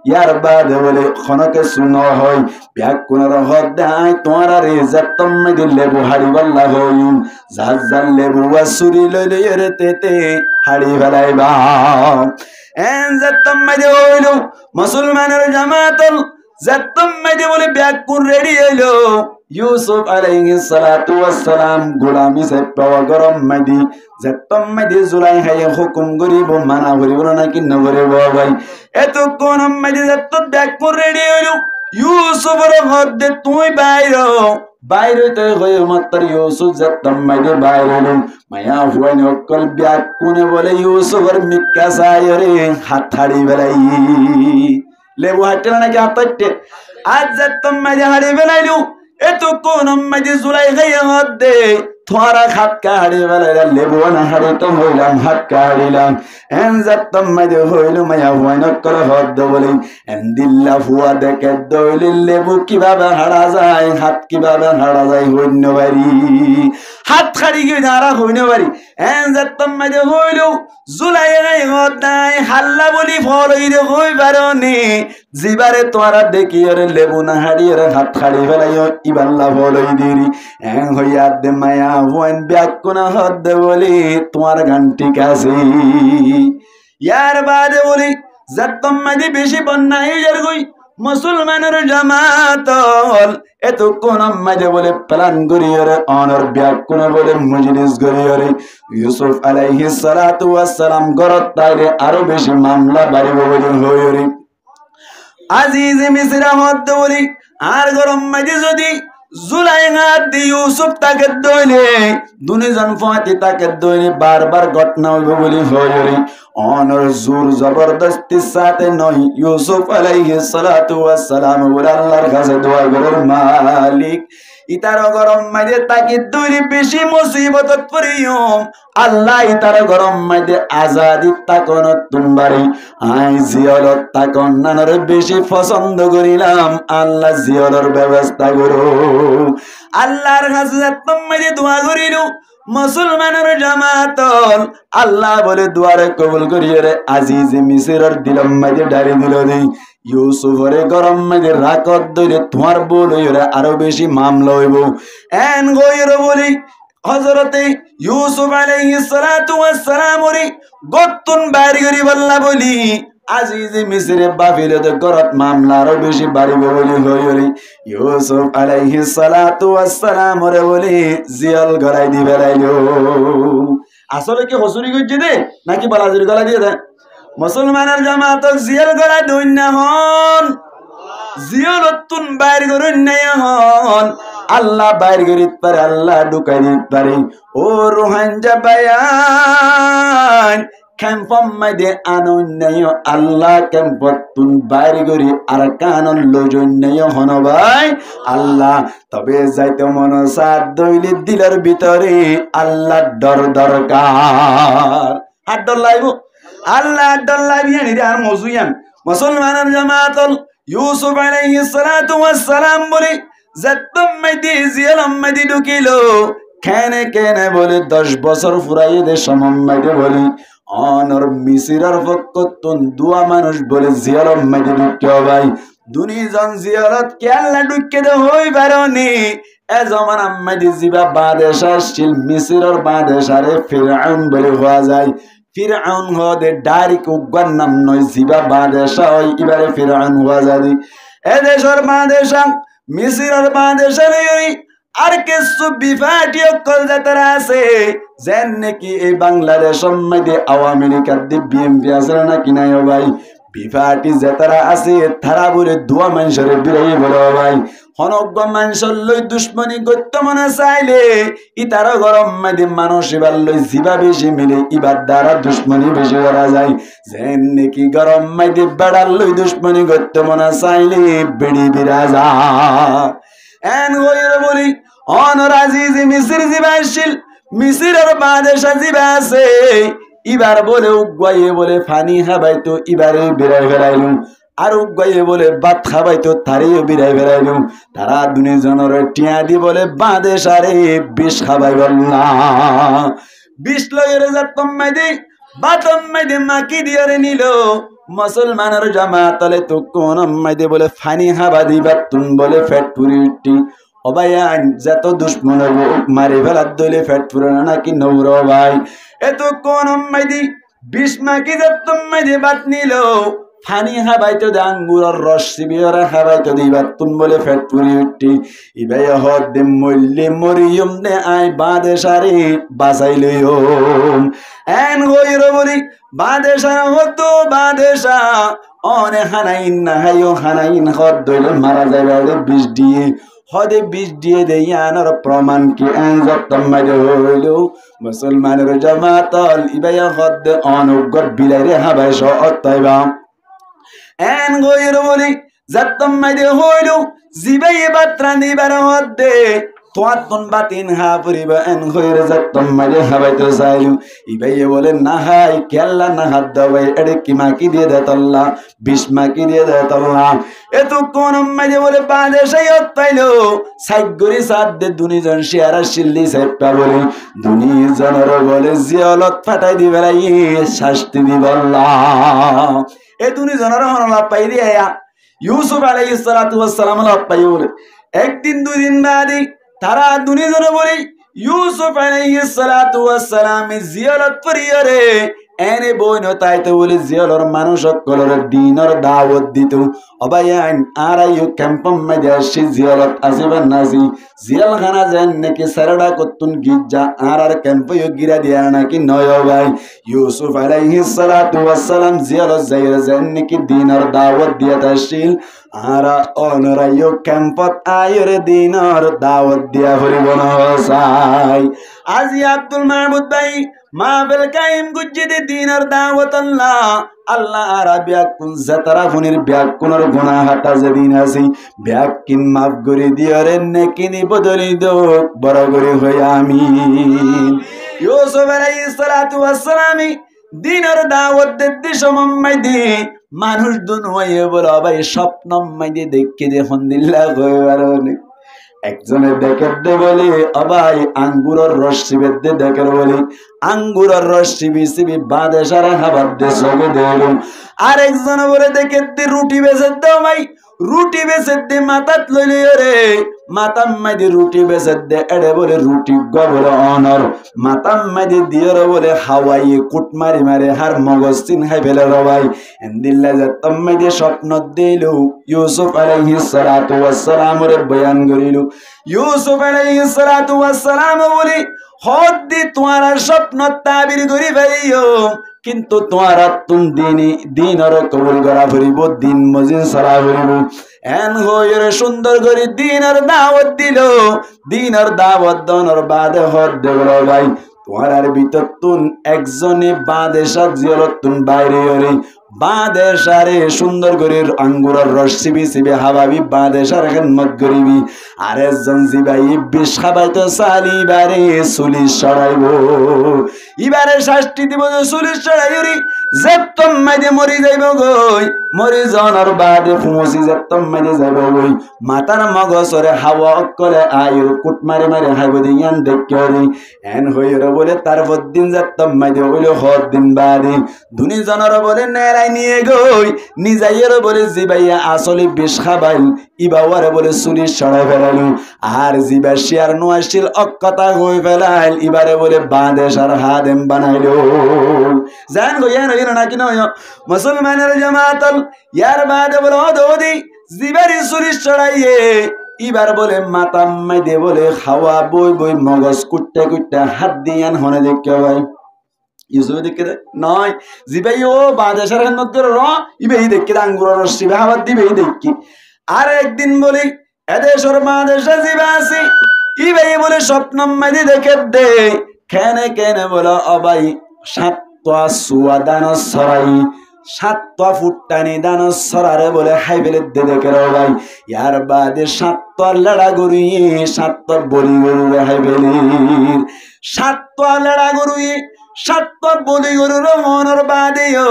A: ইয়ার বাদে বলে খনকে শুনো হয় ব্যাগ কোনর হদ দেয় তোমার রে যাতম মাইদে লেবু হাড়ি বল্লা হইম যার যার লেবু সুরি লইলে রে তেতে হাড়ি ফেলাইবা এন যাতম মাইদে হইল মুসলমানের জামাতল যাতম মাইদে বলে ব্যাগ কোন রেডি হইলো ইউসুফ আলাইহিস সালাতু ওয়াস সালাম গোলামি সে পাওয়া গরম মাইদি যাতম মাইদি জুলাইহায়ে হুকুম করিব মানা করিব না কি না করিব ভাই এত কোন মাইদি যাত ব্যাগ কোন রেডি হইলো ইউসুফের হদে তুই বাইরে তো হয়ে মাত্র ইউসুফ যাতম মাইদি বাইরে হইলো মায়া হুয়াইন অকল ব্যাগ কোনে বলে ইউসুফের মিক্কা সায়রে হাত ছাড়ি বেলাই লেবু হাতে নাকি হাতে আজ যাতম মাইদি হাড়ি বেলাইলো এত কোন মাঝে জুলাই খাইয়ে হাত দে তোমারা হাত কাড়ি বেলা লেবু না হাড়ি তো হইলাম হাত কাড়িলাম এন যাতম মাঝে হইল মায়া হুয়াইন করে হাত দে বলে এন দিল্লা ফুয়া দেখে দইলে লেবু কিভাবে হারা যায় হাত কিভাবে হারা যায় হইন বাড়ি হাত খাড়ি কি ধারা হইন বাড়ি এন যাতম মাঝে হইল জুলাই খাইয়ে হাত নাই হাল্লা বলি ফল হইরে হই পারনি জিবারে তোরা দেখি রে লেবু না হাড়ি রে হাত খাড়ি ফেলাইও ইবাল্লা ফল হই দিরি এন হইয়া দে মায়া হুয়াইন ব্যাগ কোনা হাত দে বলি তোমার গান ঠিক আছে ইয়ার বাদে বলি যাতম মাঝে বেশি বন্যা হইয়ার গই মুসলমানের জামাত এত কোন মাঝে বলে প্ল্যান করিয়ে রে অনর ব্যাগ কোন বলে মজলিস করিয়ে রে ইউসুফ আলাইহিস সালাতু ওয়াস সালাম গরত তাইরে আরো বেশি মামলা বাড়িব বলে হইরে রে আজিজ মিসরা হদ বলি আর গরম মাঝে যদি জুলাইহা দি ইউসুফ তাকে দইলে দুনিজন ফাতি তাকে দইলে বারবার ঘটনা হইব বলি হইরে অনর জোর জবরদস্তি সাথে নয় ইউসুফ আলাইহিস সালাতু ওয়াস সালাম বলে আল্লাহর কাছে দোয়া করেন মালিক ইতার গরম মাঝে তাকে দইলে বেশি মুসিবত পড়িও আল্লাহ ইতার গরম মাঝে আজাদি তাকন তুমবারি আই জিয়ালত তাকন নানর বেশি পছন্দ করিলাম আল্লাহ জিয়ালর ব্যবস্থা করো আল্লাহর কাছে যাতম মাঝে দোয়া করিল মুসলমানের জামাতল আল্লাহ বলে দুয়ারে কবুল করিয়ে রে আজিজ মিসরের দিলম মাঝে ডারি দিল দেই ইউসুফরে গরম মাঝে রাকত দইলে তোমার বল হইরে আরো বেশি মামলা হইব এন গইর বলি হযরতে ইউসুফ আলাইহিস সালাতু ওয়াস সালাম রে গতুন বাইরে করি বল্লা বলি আজিজ মিসরে বাফিলে তো গরত মামলা আরো বেশি বাড়িব বলি হইরে ইউসুফ আলাইহিস সালাতু ওয়াস সালাম রে বলি জিয়াল গড়াই দি বেলাইলো আসলে কি হসুরি কইছে দে নাকি বালাজির গলা দিয়ে দেয় মুসলমানের জামাত জিয়াল গড়াই দইন না হন জিয়ালতুন বাইর করুন না হন আল্লাহ বাইর করিত পারে আল্লাহ ঢুকাই দিত পারে ও রোহানজা বায়ান ক্যাম্পম মাইদে আনন্যয় আল্লাহ ক্যাম্পতুন বাইরে করি আর কানন লজন্যয় হন ভাই আল্লাহ তবে যাইতে মন সাদ দইলে দিলের ভিতরে আল্লাহ ডর দরকার হাত ডর লাইব আল্লাহ আল্লাহ বিয়ানি আর মজুয়ান মুসলমানের জামাতল ইউসুফ আলাইহিস সালাতু ওয়াস সালাম বলে যতম মেদি জিয়ালম মেদি ঢুকিলো কেনে কেনে বলে 10 বছর ফুরাই দে সমম মেদি বলে অনর মিসিরার ফকতন দুয়া মানুষ বলে জিয়ালম মেদি ঢুকিও ভাই দুনিজন জিয়ারত কে আল্লাহ ঢুকে দে হই বারনি এ জমান আম্মাদি জিবা বাদেশার শিল মিসিরর বাদেশারে ফিরআউন বলে হওয়া যায় ফিরআউন হদে ডাইরেক্ট উগ্র নাম নয় জিবা বাদেশা হয় এবারে ফিরআউন হওয়া যায় এ দেশের বাদেশা মিসিরর বাদেশা লই আর কিছু বিফাটিও কলজাতারা আছে যেন নাকি এই বাংলাদেশের মধ্যে আওয়ামী লীগের বিএনপি আছে না কি নাই ভাই বিফাটি যেতারা আছে তারা বলে দুয়া মানুষের বিরাই বলো ভাই হনজ্ঞ মানুষের লই দুশ্মনী করতে মনে চাইলে ইতারা গরম মাদি মানুষ এবার লই জিবা বেশি মিলে ইবার দ্বারা দুশ্মনী বেশি করা যায় যেন নাকি গরম মাদি বেড়ার লই দুশ্মনী করতে মনে চাইলে বেড়ি বিরাজা এন হইল বলি অনরাজিজ মিসির জিবা আসিল মিসিরের বাদেশা জিবা আছে ইবার বলে উগাইয়ে বলে পানি খাবাইতো ইবারে বিরাই ফেরাইলুম আর উগাইয়ে বলে ভাত খাবাইতো তারেও বিরাই ফেরাইলুম তারা দুজনের টিয়া দি বলে বাদেশারে বিষ খাবাই বললা বিষ লইরে যাতম মাইদি বাতম মাইদি মাকি দিয়ারে নিল মুসলমানের জামাতলে তো কোন মাইদি বলে পানি খাবা দিবা তুম বলে ফেট পুরি উঠি অবায়ান যত দুশ্মন মারি ফেলার দলে ফেট পুরানো নাকি নৌর ভাই এত কোন মাইদি বিষ মাকি যাতম মাইদি বাত নিল পানি খাবাইতো দে আঙ্গুরের রস চিবিয়রে খাবাইতো দিবা তুম বলে ফেট পুরি উঠি ইবাই হদ দে মল্লি মরিয়ম দে আই বাদেশারে বাঁচাই লইম এন হইর বলি বাদেশার হতো বাদেশা অনে খানাইন না হাইও খানাইন হদ দইলে মারা যাইবে বিষ দিয়ে হদে বিষ দিয়ে দেই আনার প্রমাণ কি এন যতম মাইদে হইল মুসলমানের জামাতল ইবাই হদ দে অনুগত বিলাইরে হাবাইশ অতইবা এন গইর বলি যতম মাইদে হইল জিবাই বাত্রা নিবার হদে তোয়াতন বাতিন হা পরিবা এন গইর যতম মাইদে হাবাইতে চাইলু ইবাই বলে না হাই কেল্লা না হাত দাবাই এডে কি মাকি দিয়ে দেতল্লা বিষ মাকি দিয়ে দেতল্লা এত কোন মাইদে বলে বাদেশাই অতইলো সাইগরি সাদ দে দুনিজন শেয়ারা শিল্লি সাইপা বলে দুনিজনের বলে জিয়ালত ফাটাই দিবেলাই শাস্তি দিবল্লা এ দুনিজনের হনলা পাই দিয়া ইউসুফ আলাইহিস সালাতু ওয়াস সালাম লা পাই বলে একদিন দুই দিন বাদে তারা দুনিজনে বলে ইউসুফ আলাইহিস সালাতু ওয়াস সালাম জিয়ারত করিয়ারে এনে বইনো তাইতে বলে জিয়ালর মানুষ সকলের দিনের দাওয়াত দিত অবায়ান আরাইও ক্যাম্পম মধ্যে আসি জিয়ালত আসিবেন নাসি জিয়াল খানা যেন নাকি সারডা কতুন গিজ্জা আর ক্যাম্পও গিরা দিয়া নাকি নয় ভাই ইউসুফ আলাইহিস সালাতু ওয়াস সালাম জিয়ালত যাইরা যেন নাকি দিনের দাওয়াত দিয়া তাসিল আর অনরাইও ক্যাম্পত আয়ের দিনের দাওয়াত দিয়া হরিব নসাই আজি আব্দুল মাহমুদ ভাই মাহফিল কায়েম গুজ্জিদে দিনের দাওয়াত আল্লাহ আল্লাহ আরাবিয়া কুন জাতারা ফুনির ব্যাকুনের গুনাহ হাটা যেদিন আছে ব্যাকিন মাফ করে দিয়রে নেকিনি বদলি দো বড় করে হই আমিন ইউসুফ আলাইহিস সালাতু ওয়াস সালাম দিনের দাওয়াত দিতে সমমাইদি মানুষ দুনওয়ে বলে ভাই স্বপ্ন মাইদি দেখকে দেখুন দিল্লা গয়বারনে একজনে দেখে দে বলি অবাই আঙ্গুরের রস চিবে দে দেখে বলি আঙ্গুরের রস চিবি চিবি বাদে সারা খাবার দে সবে দিলুম আর একজন বলে দেখে দে রুটি বেচে দাও ভাই রুটি বেচে দে মাথাত লইলি রে মাতাম মাইদি রুটি বেচে দে এড়ে বলে রুটি গবলে অনর মাতাম মাইদি দিয়ে বলে হাওয়াই কুট মারি মারে হার মগজ চিন খাই ফেলে রবাই এন্দিল্লা যে তম্মাইদি স্বপ্ন দিলু ইউসুফ আলাইহিস সালাতু ওয়াস সালাম রে বয়ান করিলু ইউসুফ আলাইহিস সালাতু ওয়াস সালাম বলি হদ দি তোমার স্বপ্ন তাবির করি ফেলিও কিন্তু তোমার তুম দিনর কবুল করা ফরিব দিন মজিদ সারা ফরিব এন হইরে সুন্দর করে দিনের দাওয়াত দিল দিনের দাওয়াত দনর বাদে হদ দেবল ভাই তোমার আর ভিতর তুন একজনে বাদেশা জিয়ারত তুন বাইরে হরে বাদেশারে সুন্দর করে আঙ্গুরের রস চিবি চিবি হাবাবি বাদেশার খেদমত করিবি আর একজন জিবাই বিষ খাবাইতো চালি বারে চুলিশ চড়াইব ইবারে শাস্তি দিব চুলিশ চড়াইরি যেতম মাইদে মরি যাইব গই মরি জনের বাদে ফুমসি যেতম মাইদে যাইব গই মাতার মগজরে হাওয়া অকলে আয়ুর কুট মারে মারে হাইব দিয়ান দেখি এন হইর বলে তার দিন যেতম মাইদে হইল হদ দিন বাদে দুনি জনের বলে নেড়াই নিয়ে গই নিজাইয়ের বলে জিবাইয়া আসলে বিষ খাবাইল ইবাওয়ারে বলে চুরি সরাই ফেলাইল আর জিবা শিয়ার নোয়াশিল অকতা হয়ে ফেলাইল ইবারে বলে বাদেশ আর হাদেম বানাইল জান গইয়া নইল নাকি নয় মুসলমানের জামাতল ইয়ার বাদে বলে ওদি জিবারি চুরি সরাইয়ে ইবার বলে মাতাম মাইদে বলে খাওয়া বই বই মগজ কুটতে কুটতে হাত দিয়ান হনে দেখে ভাই ইউসুফ দেখে নয় জিবাই ও বাদেশের নগর র ইবেই দেখে আঙ্গুরের রশি হাওয়া দিবেই দেখি আর একদিন বলি এদেশের বাদেশে জিবা আছে ইবেই বলে স্বপ্ন মাইদে দেখে দে কেনে কেনে বলে অবাই সাত সুয়া দান সরাই 7 ফুটটানি দান সরারে বলে হাই বেলে দে দেখে ভাই ইয়ার বাদে 7 লড়া গরুয়ে 7 বলি গরু হাই বেলির 7 লড়া গরুয়ে 7 বলি গরুর মনের বাদেও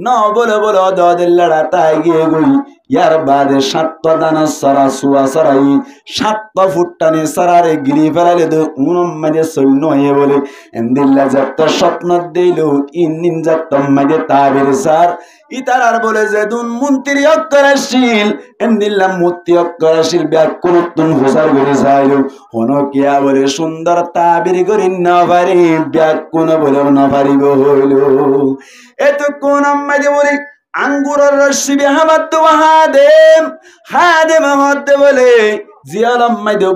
A: ন বলে বলে দদের লড়া তাই গিয়ে গই ইয়ার বাদে 7 দান সরা সুয়া সরাই 7 ফুটটানি সরারে গিলি ফেলালে তো উনম্মাদে সৈন্য হয়ে বলে এন্দিল্লা যত স্বপ্ন দিল ইন যত মাদে তাবির সার ইতারার বলে যে দুন মন্ত্রী অক্ষরাশীল এন্দিল্লা মূর্তি অক্ষরাশীল ব্যাকুরতুন হুসার করে চাইল হনো কিয়া বলে সুন্দর তাবির করি না পারি ব্যাকুন বলে না পারিব হইল এত কোন মাদে বলে আঙ্গুরের রশি বেহাবাত হাদেম হতে বলে জিয়ালাম মাইদে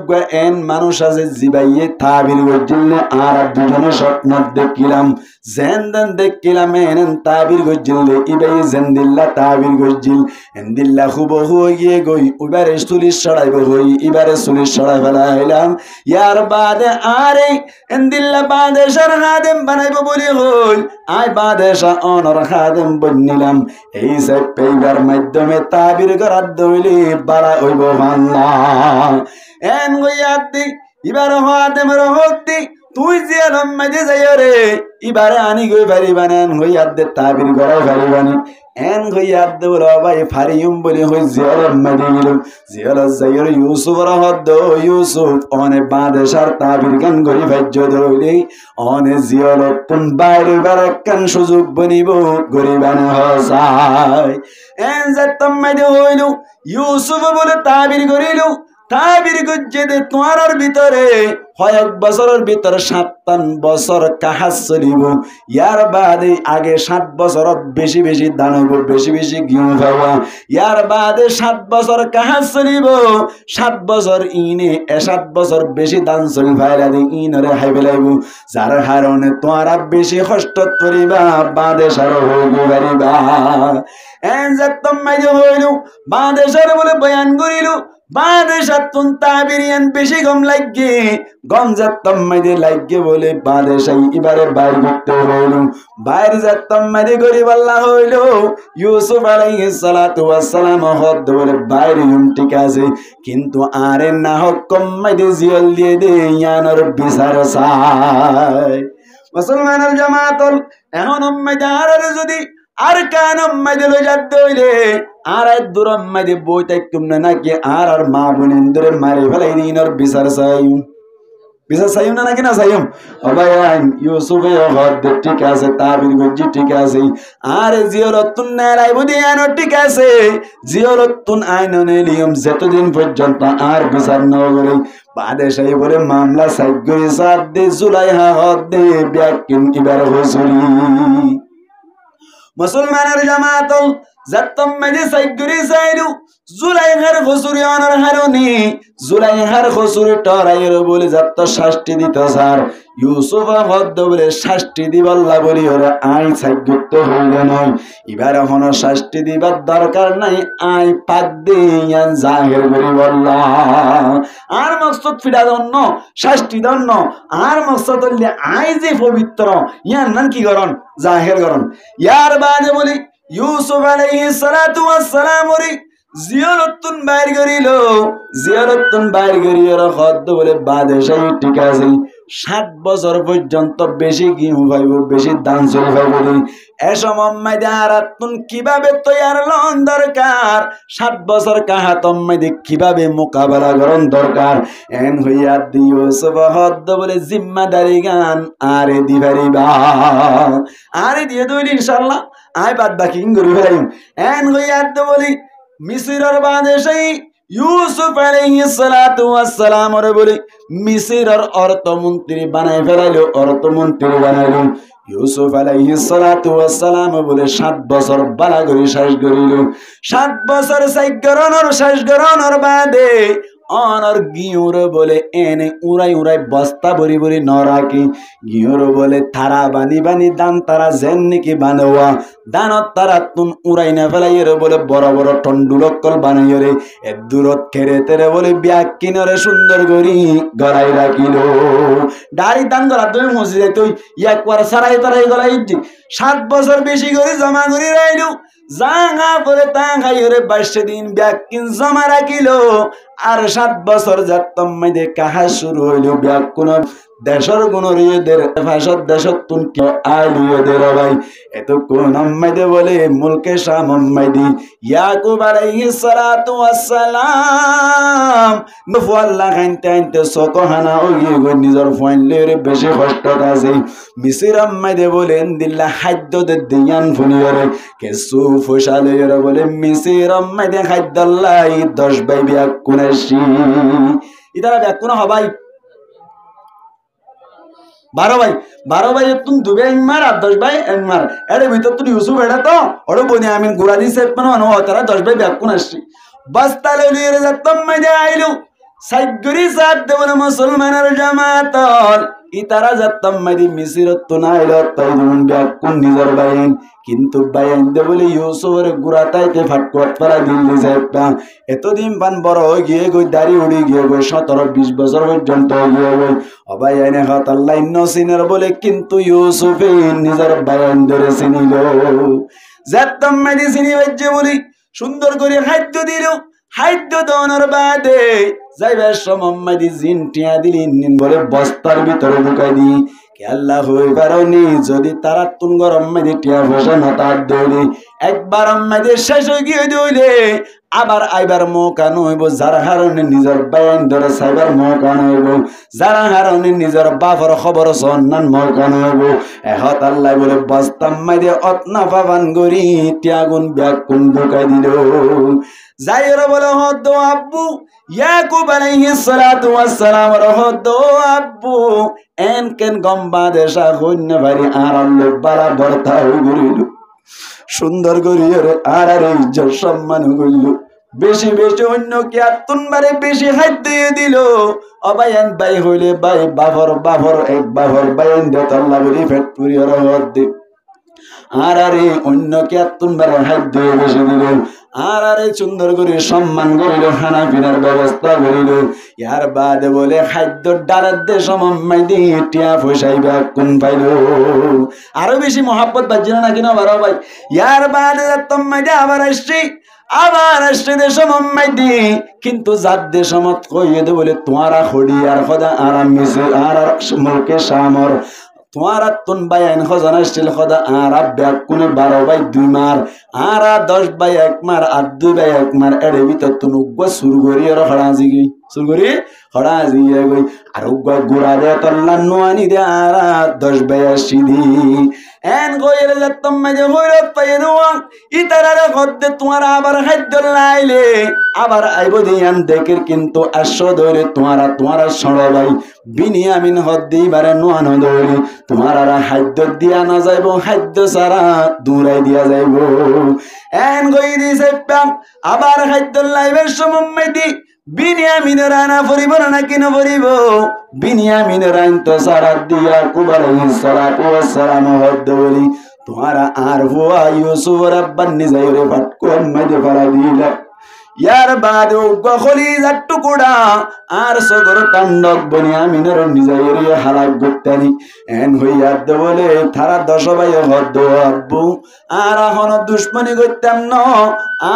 A: এন মানুষ আছে জিবাইয়ে তাবির গজিলে আর দুজনে স্বপ্ন দেখিলাম জেনদেন দেখিলাম এন তাবির গজিলে ইবাই জেন্দিল্লা তাবির গজিল এন্দিল্লা খুব হইয়ে গই উবারে চুলিশ সরাইব হই ইবারে চুলিশ সরাই ফেলাইলাম ইয়ার বাদে আরে এন্দিল্লা বাদেশার হাদেম বানাইব বলি হই আই বাদেশা অনর হাদেম বনিলাম এই সব পেইবার মাধ্যমে তাবির করার দইলি বাড়া হইব ভান্না এন গইয়াতি ইবার হাদেম রহতি তুই যে লম্মাইতে যাইও রে ইবারে আনি গই পারিবানে এন গইয়াত দে তাবির করাই পারিবানি এন গইয়াত দে ভাই ফারিয়ুম বলি হই যে লম্মাইতে গেল জিয়াল যাইর ইউসুফ রহদ ইউসুফ অনে বাদেশার তাবির গান গরি ভাজ্য দইলি অনে জিয়াল তুন বাইরে বারাকান সুযোগ বনিব গরিবান হসাই এন যতম মাইতে হইল ইউসুফ বলে তাবির করিল তাবির গজ্জেদে তোমার ভিতরে হয় 1 বছরের ভিতরে 57 বছর কাহাজ চলিব ইয়ার বাদে আগে 7 বছর বেশি বেশি দান হইব বেশি বেশি গিয়ে খাওয়া ইয়ার বাদে 7 বছর কাহাজ চলিব 7 বছর ইনে 7 বছর বেশি দান চলি ভাইরা দি ইনরে হাইবে লাইব যার কারণে তোমরা বেশি কষ্ট করিবা বাদে সার হইব পারিবা এন যতম মাইজে হইল বাদে সার বলে বয়ান করিল বাদেশা তুন তাবিরিয়ান বেশি গম লাগে গম যাতম মাইদে লাগে বলে বাদেশাই ইবারে বাইর করতে হইল বাইর যাতম মাইদে গরিব আল্লাহ হইল ইউসুফ আলাইহিস সালাতু ওয়াস সালাম হদ বলে বাইর ঠিক আছে কিন্তু আরে না হুকুম মাইদে জিয়াল দিয়ে দে ইয়ানর বিচার চাই মুসলমানের জামাতল এখন মাইদে আর যদি আর কানম মাইদে লই যাত হইলে আর দুরম মাইদে বইতে কুমনা নাকি আর মা বোনেন্দ্রে মারি ফেলাই দিনর বিচার চাই না নাকি না চাইম ভাই ইউসুফে হদ ঠিক আছে তাবির গজি ঠিক আছে আর জিয়রতুন নারাইব দিয়ানো ঠিক আছে জিয়রতুন আইননে নিয়ম যতদিন পর্যন্ত আর বিচার না করে বাদেশাই বলে মামলা সাইগরি সাদ দে জুলাইহা হদ দে ব্যাকিন ইবার হুজুরি মুসলমানের জামাতল যতম মাইদে সাইগরি সাইলু জুলাইহার খসুরি অনর হারনি জুলাইহার খসুরি টরাইর বলে যত শাস্তি দিত স্যার ইউসুফ হদ বলে শাস্তি দিবাল্লা বলি ওরা আই সাইগুত হইল নয় এবার হন শাস্তি দিবার দরকার নাই আই পাক দিয়ান জাহির বলি বললা আর মকসদ ফিডা দন্ন শাস্তি দন্ন আর মকসদ হইলে আই যে পবিত্র ইয়ার নাম কি করন জাহির করন ইয়ার বাদে বলি ইউসুফ আলাইহিস সালাতু ওয়াস সালাম রে জিয়ারতুন বাইর করিল জিয়ারতুন বাইর করিল হদ বলে বাদেশাই ঠিক আছে 60 বছর পর্যন্ত বেশি গিহু পাইব, বেশি দান চলে পাইব। এ সময় আরাতুন কিভাবে তৈয়ার লন দরকার, 60 বছর কাহাতম মাইদে কিভাবে মোকাবেলা করন দরকার। এন হইয়া দিও সবহদ্দ বলে জিম্মাদারি গান আরে দিবারিবা, আরে দিয়ে দইল ইনশাআল্লাহ। আই বাদ বাকি করি ফেলাইম। এন হইয়া বলি মিসরের বাদশাহ ইউসুফ আলাইহিস সালাতু ওয়াস সালাম রে বলে মিসরের অর্থমন্ত্রী বানাই ফেলাইলো, অর্থমন্ত্রী বানাইলো। ইউসুফ আলাইহিস সালাতু ওয়াস সালাম বলে 7 বছর বালা করি শেষ করিল। 7 বছর সাইগরনর শেষ গরনর বাদে অনর গিউর বলে এনে উড়াই উড়াই বস্তা ভরি ভরি ন রাখি। গিউর বলে তারা বানি বানি দান তারা জেন নাকি বানোয়া দানত তারা তুন উড়াই না ফেলাই রে বলে বড় বড় টন্ডুলকল বানাই রে এ দূরত খেরে তেরে বলে ব্যাগ কিনরে সুন্দর করি গড়াই রাখিল। দাড়ি দান গলা তুমি মসজিদে তুই একবার সারাই তারাই গলাই 7 বছর বেশি করে জমা করি রাইলু। জাঙা পরে তা খাই রে 22 দিন ব্যাগ কিন জমা রাখিল। আর 7 বছর যাত্তম মাইদে কাহা শুরু হইল ব্যাগ কোন দেশের গুণরীয়দের ভাষার দেশত তুন কি আলিয়দের ভাই এত কোন মাইদে বলে মুলকে শাহ মাইদি ইয়াকুব আলাইহিস সালাতু ওয়াস সালাম নফু আল্লাহ খাইতে আনতে সকহানা ওই গো নিজের ফাইলে রে বেশি কষ্ট আছে। মিসির মাইদে বলেন দিল্লা খাদ্য দে দিয়ান ফুনিরে কেসু ফসালে রে বলে মিসির মাইদে খাদ্যাল্লাই 10 বাই ব্যাগ কোনাসি ইদারা ব্যাগ কোন হবাই 12 ভাই 12 ভাই তুমি দুবে একমার আর 10 ভাই একমার এর ভিতর তুই ইউসুফ এটা তো ওরে বনি আমি গুড়া দিছে মানে তারা 10 ভাই ব্যাগ কোন আসছি বস্তা লইয়ে যাতম মাইদে আইলু সাইগরি সাত দেবন মুসলমানের জামাতল ইতারা যাতম মাইদি মিসিরত তো নাইল তাই যেমন ব্যাগ কোন নিজের বাইন কিন্তু বাইন দে বলে ইউসুফের গুড়া তাইতে ফাটকট পারা দিল্লি যাইবা এতদিন পান বড় হয়ে গিয়ে গই দাড়ি উড়ি গিয়ে গই 17-20 বছর পর্যন্ত গিয়ে গই অবাই আইনে হাত আল্লাহ ইন্ন সিনের বলে কিন্তু ইউসুফে নিজের বাইন ধরে চিনিল যাতম মাইদি চিনি বাজ্যে বলি সুন্দর করে খাদ্য দিল। খাদ্য দনের বাদে যাইবার সময় জিন টিয়া দিলি বলে বস্তার ভিতরে ঢুকাই দি কে আল্লাহ হই পারনি যদি তারা তুন গরম মাইদি টিয়া বসে না তার দৌড়ি একবার আমাদের শেষ হয়ে গিয়ে দৌড়ে আবার আইবার মৌকা নইব যার হারণে নিজের বাইন ধরে সাইবার মৌকা নইব যার হারণে নিজের বাপর খবর সন্ধান মৌকা নইব এহত আল্লাহ বলে বস্তাম মাইদে অতনা পাবান গরি টিয়াগুন ব্যাগ কোন ঢুকাই দিল। যাইর বলে হদ আব্বু ইয়াকুব আলাইহিস সালাতু ওয়াস সালাম হদ আব্বু এন কেন গম্বা দেশা হন্য ভারি আর আল্লাহ বালা বর্তা হই গরিল সুন্দর গরিয়রে আর আর ইজ্জত সম্মান হইল বেশি বেশি অন্য কি আতুন বারে বেশি খাদ্য দিয়ে দিল অবায়ান বাই হইলে বাই বাফর এক বাফর বায়ান দেত আল্লাহ বলি পেট পুরিয়র হদ আর আরে অন্য কে তুমবার হাত দিয়ে বেশি দিল আর আরে সুন্দর করে সম্মান করিল খানা পিনার ব্যবস্থা করিল। ইয়ার বাদে বলে খাদ্য ডালার দে সময় দিয়ে টিয়া ফসাইবা কোন পাইল আরো বেশি মহাব্বত বাজিল না কিনা বারো ভাই। ইয়ার বাদে তোমায় আবার আসছে দেশ মাম্মাই দি কিন্তু যার দেশ মত কইয়ে দে বলে তোমারা খড়ি আর খোদা আরাম মিছে আর মুলকে সামর তোমারা তুন বাইন খজানা স্টিল খদা আর ব্যাগ কোনে 12 বাই 2 মার আর 10 বাই 1 মার আর 2 বাই 1 মার এর ভিতর তুন উগ্র সুরগরি আর খড়াজি গই সুরগরি খড়াজি গই আর উগ্র গুড়া দে তল্লা নোয়ানি দে আর 10 বাই 80 দি এন গইলে যতম মাঝে হইরত পাইনুয়া ইতারারে গদ্দে তোমারা আবার খাদ্য লাইলে আবার আইব দিয়ান দেখের কিন্তু আশো ধরে তোমারা সড় ভাই বিনিয়ামিন হদ দিবারে নোয়ানো ধরে তোমারা খাদ্য দিয়া না যাইব খাদ্য সারা দূরাই দিয়া যাইব এন গই দিছে আবার খাদ্য লাইবের সময় দি বিনিয়ামিনের আনা পরিব না কিন পরিব বিনিয়ামিনের আইন তো সারা দিয়া কুবার সালাতু ওয়াস সালাম হদ বলি তোমারা আর হুয়া ইউসুফ রাব্বান নিজাইরে ফাটকো মাঝে ফারা দিলা ইয়ার বাদে কলিজার টুকুরা আর সদর কান্ডক বনিয়ামিনের নিজের হালাক করতেনি এন হইয়া বলে তারা 10 ভাই হদ্দ আব্বু আর এখন দুশ্মনী করতাম ন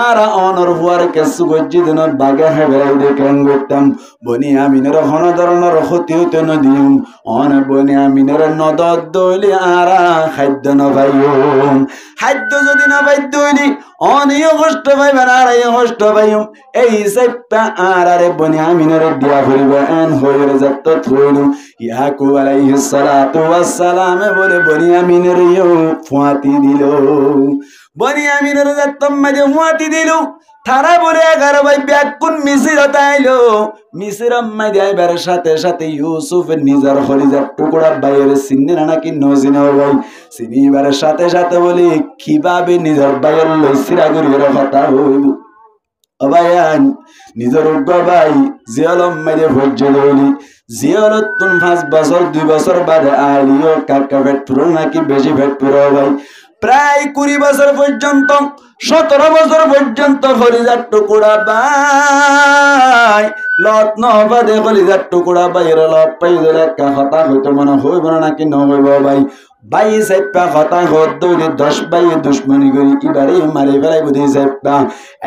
A: আর অনর হুয়ার কেসু গজ্জি দিন বাগে হেবেলাই দেখেন করতাম বনিয়ামিনের হন ধরনের ক্ষতি হইতে নদিম অন বনিয়ামিনের নদত দইলি আর খাদ্য নভাইম খাদ্য যদি না বাধ্য হইলি অনিও কষ্ট পাইবেন আর এই কষ্ট পাইম এই সাইপা আর আরে বনিয়ামিনের দিয়া ফুরিব এন হইরে যত থইলু ইয়াকুব আলাইহিস সালাতু ওয়াস সালাম বলে বনিয়ামিনের ফুয়াতি দিল বনিয়ামিনের যত মাঝে ফুয়াতি দিল তারা বলে 11 ভাই ব্যাকুন মিসির তাইলো মিসির মাঝে আইবার সাথে সাথে ইউসুফের নিজের খলিজার টুকরা বাইরে চিনি না নাকি নজিনা ভাই চিনিবার সাথে সাথে বলি কিভাবে নিজের বাইর লইছিরা গরিবের কথা হইল অবায়ান নিজের ভাই জিয়ালম মাঝে ভোজ্য দৌলি জিয়ালত তুন 5 বছর 2 বছর বাদে আলিও কাকা ভেট পুরো নাকি বেশি ভেট পুরো ভাই প্রায় 20 বছর পর্যন্ত 17 বছর পর্যন্ত খলিজার টুকুরা ভাই লত নবাদে খলিজার টুকুরা বাইরে লপ পাই দিলে একটা কথা হইতো মনে হইব না নাকি নহইব ভাই ভাই সাইপা কথা হদ্দৌলি 10 ভাই দুশ্মনী করি এবারে মারি ফেলাই বুঝি সাইপা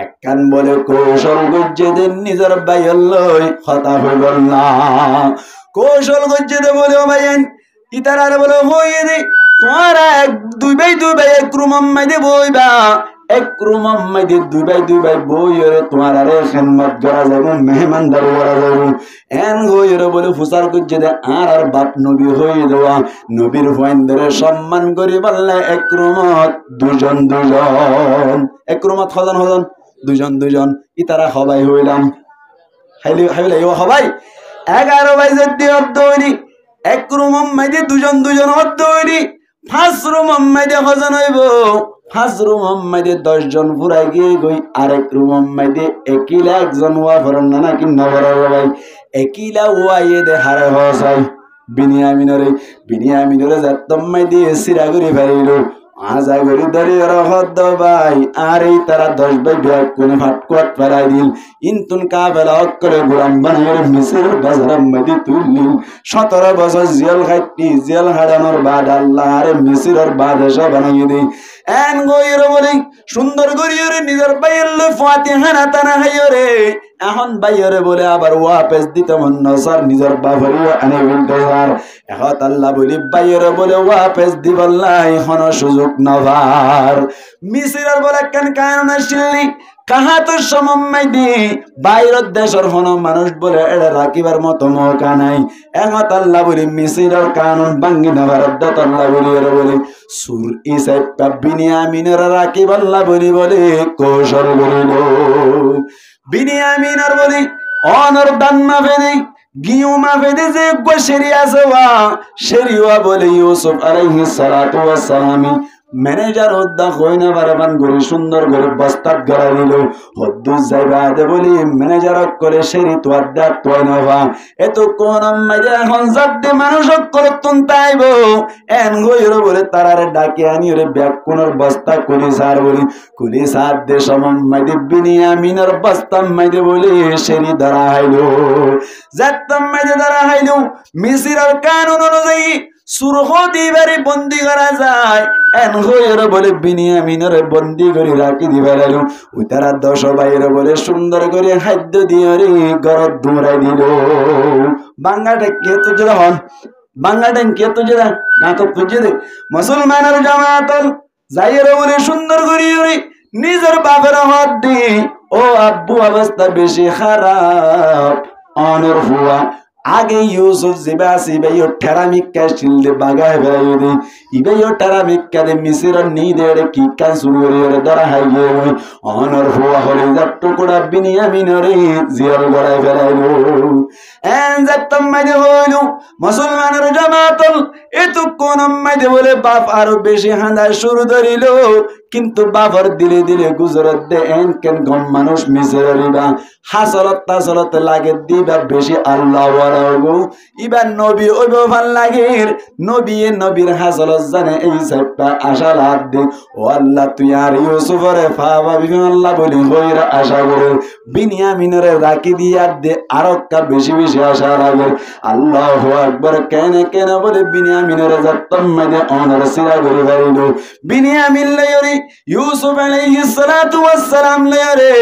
A: একখান বলে কৌশল গজ্জে দিন নিজের ভাইয়ের লই কথা হইব না কৌশল গজ্জে দে বলে ভাইয়েন ইতারারে বলে হইয়ে দে তোমারা 2 ভাই এক রুমম মাইদে বইবা এক রুমম মাইদে 2 ভাই বইরে তোমার আরে খেদমত করা যাবে মেহমানদারি করা যাবে এন হইরে বলে ফুসার গজ্জে দে আর বাপ নবী হয়ে দেওয়া নবীর ফাইন্দরে সম্মান করি বললে এক রুমত দুজন এক রুমত হজন দুজন ইতারা সবাই হইলাম হাইলে সবাই 11 ভাই যদি অদ্দৌরি এক রুমম মাইদে দুজন অদ্দৌরি 5 রুমম মাইদে হজন হইব 5 রুমম মাইদে 10 জন পুরাই গিয়ে গই আরেক রুমম মাইদে একিলা একজন ওয়া ফরন না নাকি নবর ভাই একিলা ওয়াইয়ে দে হারে হসাই বিনিয়ামিনরে যাতম মাইদে সিরাগুরি ফারিলো আজা গরি ধরে রহদ ভাই আর এই তারা 10 ভাই বিয়া কোনে ফাটকুয়াত ফেলাই দিল ইনতুন কাবেলা করে গোলাম বানাইর মিসির বাজার মধ্যে তুললি 17 বছর জেল হারানোর বাদ আল্লাহ আরে মিসিরের বাদশা বানাই দেই এন গইর বলি সুন্দর গরিয়রে নিজের ভাইয়ের লই ফাতিহা তানা হাইরে এখন ভাইয়েরে বলে আবার ওয়াপেস দিতে মন নসার নিজের বাবারি আনে উল্টার এখন আল্লাহ বলি ভাইয়েরে বলে ওয়াপেস দিবল্লাই হন সুযোগ নভার মিসিরের বলে কেন কারণ আসিলি কাহা তোর সমম্মাই দি বাইরের দেশের হন মানুষ বলে এটা রাখিবার মতো মৌকা নাই এখন আল্লাহ বলি মিসিরের কানুন ভাঙ্গি নেবার আল্লাহ বলি এর বলি সুর ইসাইপা বিনিয়ামিনের রাখিব আল্লাহ বলি বলে কৌশল বলিল বিনিয়ামিনের বলি অনর দান মাফে দেই গিউ মাফে দে যে গোশেরি আছে ওয়া শেরিওয়া বলে ইউসুফ আলাইহিস সালাতু ওয়াস সালাম ম্যানেজার হদ্দা কইনা বারবান গরি সুন্দর করে বস্তাত গড়া দিল হদ্দু যাইবা দে বলি ম্যানেজার করে শেরি তো আড্ডা তোয়নবা এত কোন মাইরে এখন জাদে মানুষ করতুন তাইব এন গইর বলে তারারে ডাকে আনি রে ব্যাগ কোনর বস্তা কুলি সার বলি কুলি সার দে সমম মাইদে বিনিয়ামিনের বস্তা মাইদে বলি শেরি ধরা হাইলো জাতম মাইদে ধরা হাইলো মিসিরের কানুন অনুযায়ী সুরহ দিবারে বন্দি করা যায় এন হইরে বলে বিনিয়ামিনের বন্দি করে রাখি দিবারাইলো ওই তারা 10 ভাইয়ের বলে সুন্দর করে খাদ্য দিয়ে রে গরত ধুমরাই দিল বাঙ্গাটা কে তো জেরা হন বাঙ্গাটা কে তো জেরা গাঁত তুজে দে মুসলমানের জামাতল যাইরে বলে সুন্দর করে নিজের বাবার হাত দি ও আব্বু অবস্থা বেশি খারাপ অনর হুয়া আগে ইউসুফ জিবাসি ভাইও ঠেরামিক্কা শিলদে বাগায় বেড়াই দে ইবেও ঠেরামিক্কা দে মিসিরর নি দেড়ে কি কান শুরু করে ধরা হাই গে অনর হুয়া হলে যা টুকরা বিনিয়ামিনের জিয়াল গড়ায় বেড়াইলো এন যাতম মাইদে হইলো মুসলমানের জামাতল এত কোন মাইদে বলে বাপ আরো বেশি হাঁদা শুরু ধরিল কিন্তু বাবার দিলে দিলে গুজরত দে এন কেন গম মানুষ মিশে রিবা হাসলত তাসলত লাগে দিবা বেশি আল্লাহ ওয়ারাগো ইবার নবী ওইব ভাল লাগে নবীর হাসলত জানে এই সাইপা আশা লাগ দে ও আল্লাহ তুই আর ইউসুফরে ফাবা বিমান আল্লাহ বলি হইরা আশা করে বিনিয়ামিনের রাখি দিয়া দে আরক্কা বেশি বেশি আশা লাগে আল্লাহু আকবার কেন কেন বলে বিনিয়ামিনের জাতম মধ্যে অনর সিরা করে বাইল বিনিয়ামিন লয়রি ইউসুফ আলাইহিস সালাতু ওয়াস সালাম লয়রে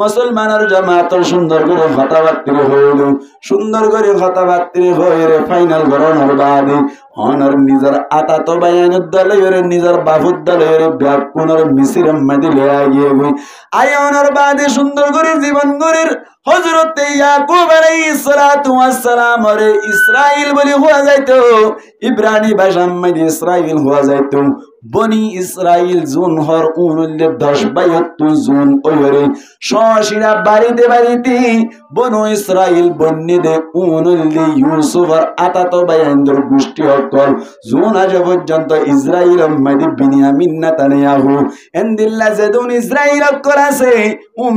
A: মুসলমানের জামাত সুন্দর করে কথাবার্তা হইল সুন্দর করে কথাবার্তা হইরে ফাইনাল গরনের বাদে অনর নিজের আতা তো বায়ানুদ দলয়রে নিজের বাহুদ দলয়রে ব্যাকুনর মিসির মধ্যে লয়া গিয়ে গই আই অনর বাদে সুন্দর করে জীবন গরির হযরত ইয়াকুব আলাইহিস সালাতু ওয়াস সালাম রে ইসরাইল বলি হওয়া যাইতো ইব্রানি ভাষার মধ্যে ইসরাইল হওয়া যাইতো বনি ইসরাইল জুন হর উনলে 10 জুন ওইরে সশিরা বাড়িতে বাড়িতে বনু ইসরাইল বন্নিদে উনলে ইউসুফর আতাতো বায়ানদের গোষ্ঠী হকল জুন আজ পর্যন্ত ইসরাইল মধ্যে বিনিয়ামিন নেতানিয়াহু এন্দিল্লা যেদুন ইসরাইল হকল আছে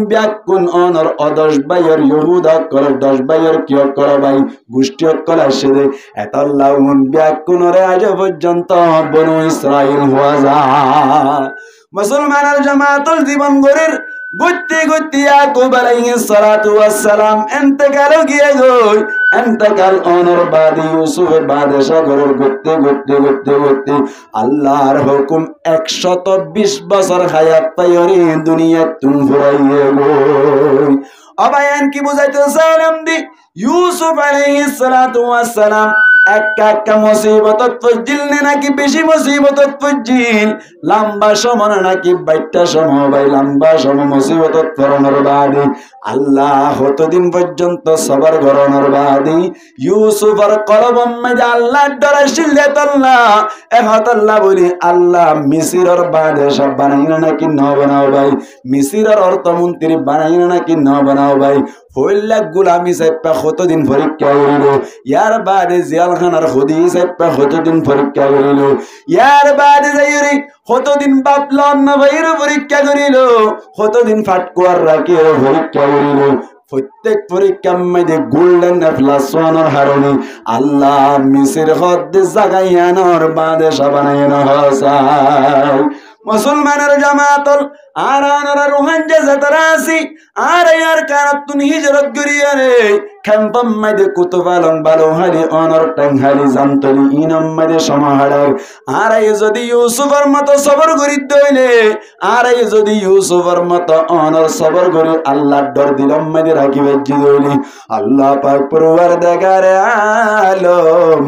A: ব্যাকুন অনর অদশ বাইয়ের ইহুদা হকল 10 বাইয়ের কি হকল ভাই গোষ্ঠী হকল আসে দে এতাল্লাহ ব্যাকুনরে আজ পর্যন্ত বনু ইসরাইল মুসলমানের জামাতুল জীবন গরির গতি গতি ইয়াকুব আলাইহিস সালাতু ওয়াস সালাম ইন্তেকাল গিয়ে গই ইন্তেকাল অনর বাদে ইউসুফের বাদে সাগরের গতি গতি গতি গতি আল্লাহর হুকুম 120 বছর হায়াত পাইরি দুনিয়া তুম ফুরাইয়ে গই অবায়ান কি বুঝাইতে চাইলাম দি ইউসুফ আলাইহিস সালাতু ওয়াস সালাম একটা মুসিবত ফজিল নাকি বেশি মুসিবত ফজিল লম্বা সময় নাকি বাইটা সময় ভাই লম্বা সময় মুসিবত ফরনের বাদে আল্লাহ কতদিন পর্যন্ত সবর করনের বাদে ইউসুফের কলবম মধ্যে আল্লাহ ডরাইছিল আল্লাহ এখন আল্লাহ বলি আল্লাহ মিসরের বাদে সব বানাইনা নাকি ন বানাও ভাই মিসরের অর্থমন্ত্রী বানাইনা নাকি ন বানাও ভাই হইলা গুলামি সাইপা কতদিন পরীক্ষা করিল ইয়ার বাদে জেলখানার খুদি সাইপা কতদিন পরীক্ষা করিল ইয়ার বাদে যাইরি কতদিন বাপল অন্য ভাইয়ের পরীক্ষা করিল কতদিন ফাটকুয়ার রাখিয়ে পরীক্ষা করিল প্রত্যেক পরীক্ষার মধ্যে গোল্ডেন প্লাস ওয়ানের হারণে আল্লাহ মিসির হদ জাগাইয়ানোর বাদে সাবানাইয়ানো হসাই মুসলমানের জামাতল আর আনারা রোহানজা যাতারা আসি আর ইয়ার কারাতুন হিজরত করিয়া রে খেম্পম মধ্যে কুতুবালং বালো হারি অনর টাংহারি জামতলি ইনম মধ্যে সমাহারার আর এই যদি ইউসুফের মতো সবর করি দইলে আর এই যদি ইউসুফের মতো অনর সবর করি আল্লাহ ডর দিলম মধ্যে রাখিবে জিদইলি আল্লাহ পাক পরওয়ার দেগারে আলম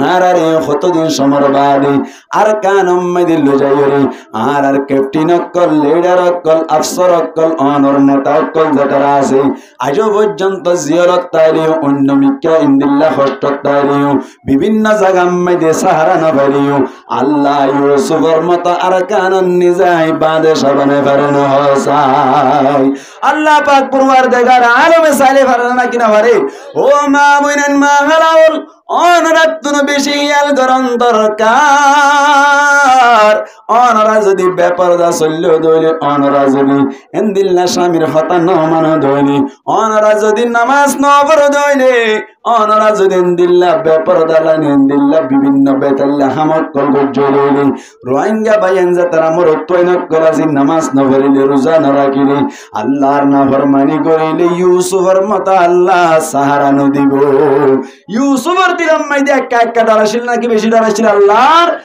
A: আর কতদিন সমর বাদে আর কানম মধ্যে লজাইরে আর ক্যাপ্টেন অকল লিডার অকল আফসর অকল অনর নেতা অকল যারা আছে আজ পর্যন্ত জিয়ারত তাইলিও অন্য মিক্কা ইন্দিল্লাহ হস্ত তাইলিও বিভিন্ন জায়গা মধ্যে সাহারা না পাইলিও আল্লাহ ইউসুফের মতো আর কানন নিজাই বাদে সাবানে পারেন হসাই আল্লাহ পাক পরওয়ারদিগার আলমে সালে পারেন না কিনা পারে ও মা বইনেন মা হালাউল অনরাত্তুন বেশি ইয়াল গরম দরকার অনরা যদি বেপরদা চল্য দইলে অনরা যদি এন্দিল্লা স্বামীর হতা ন মান দইলে অনরা যদি নামাজ ন পড় দইলে অনরা যদি এন্দিল্লা বেপরদা লাইন এন্দিল্লা বিভিন্ন বেতাল্লা হামক কল গজ্জলে রোহিঙ্গা বাইন যা তারা মোর তৈন করাজি নামাজ ন পড়িলে রোজা ন রাখিলে আল্লাহর নাফরমানি করিলে ইউসুফের মতো আল্লাহ সাহারা ন দিব ইউসুফের দিলাম মাইদে একা একা দাঁড়াছিল নাকি বেশি দাঁড়াছিল আল্লাহর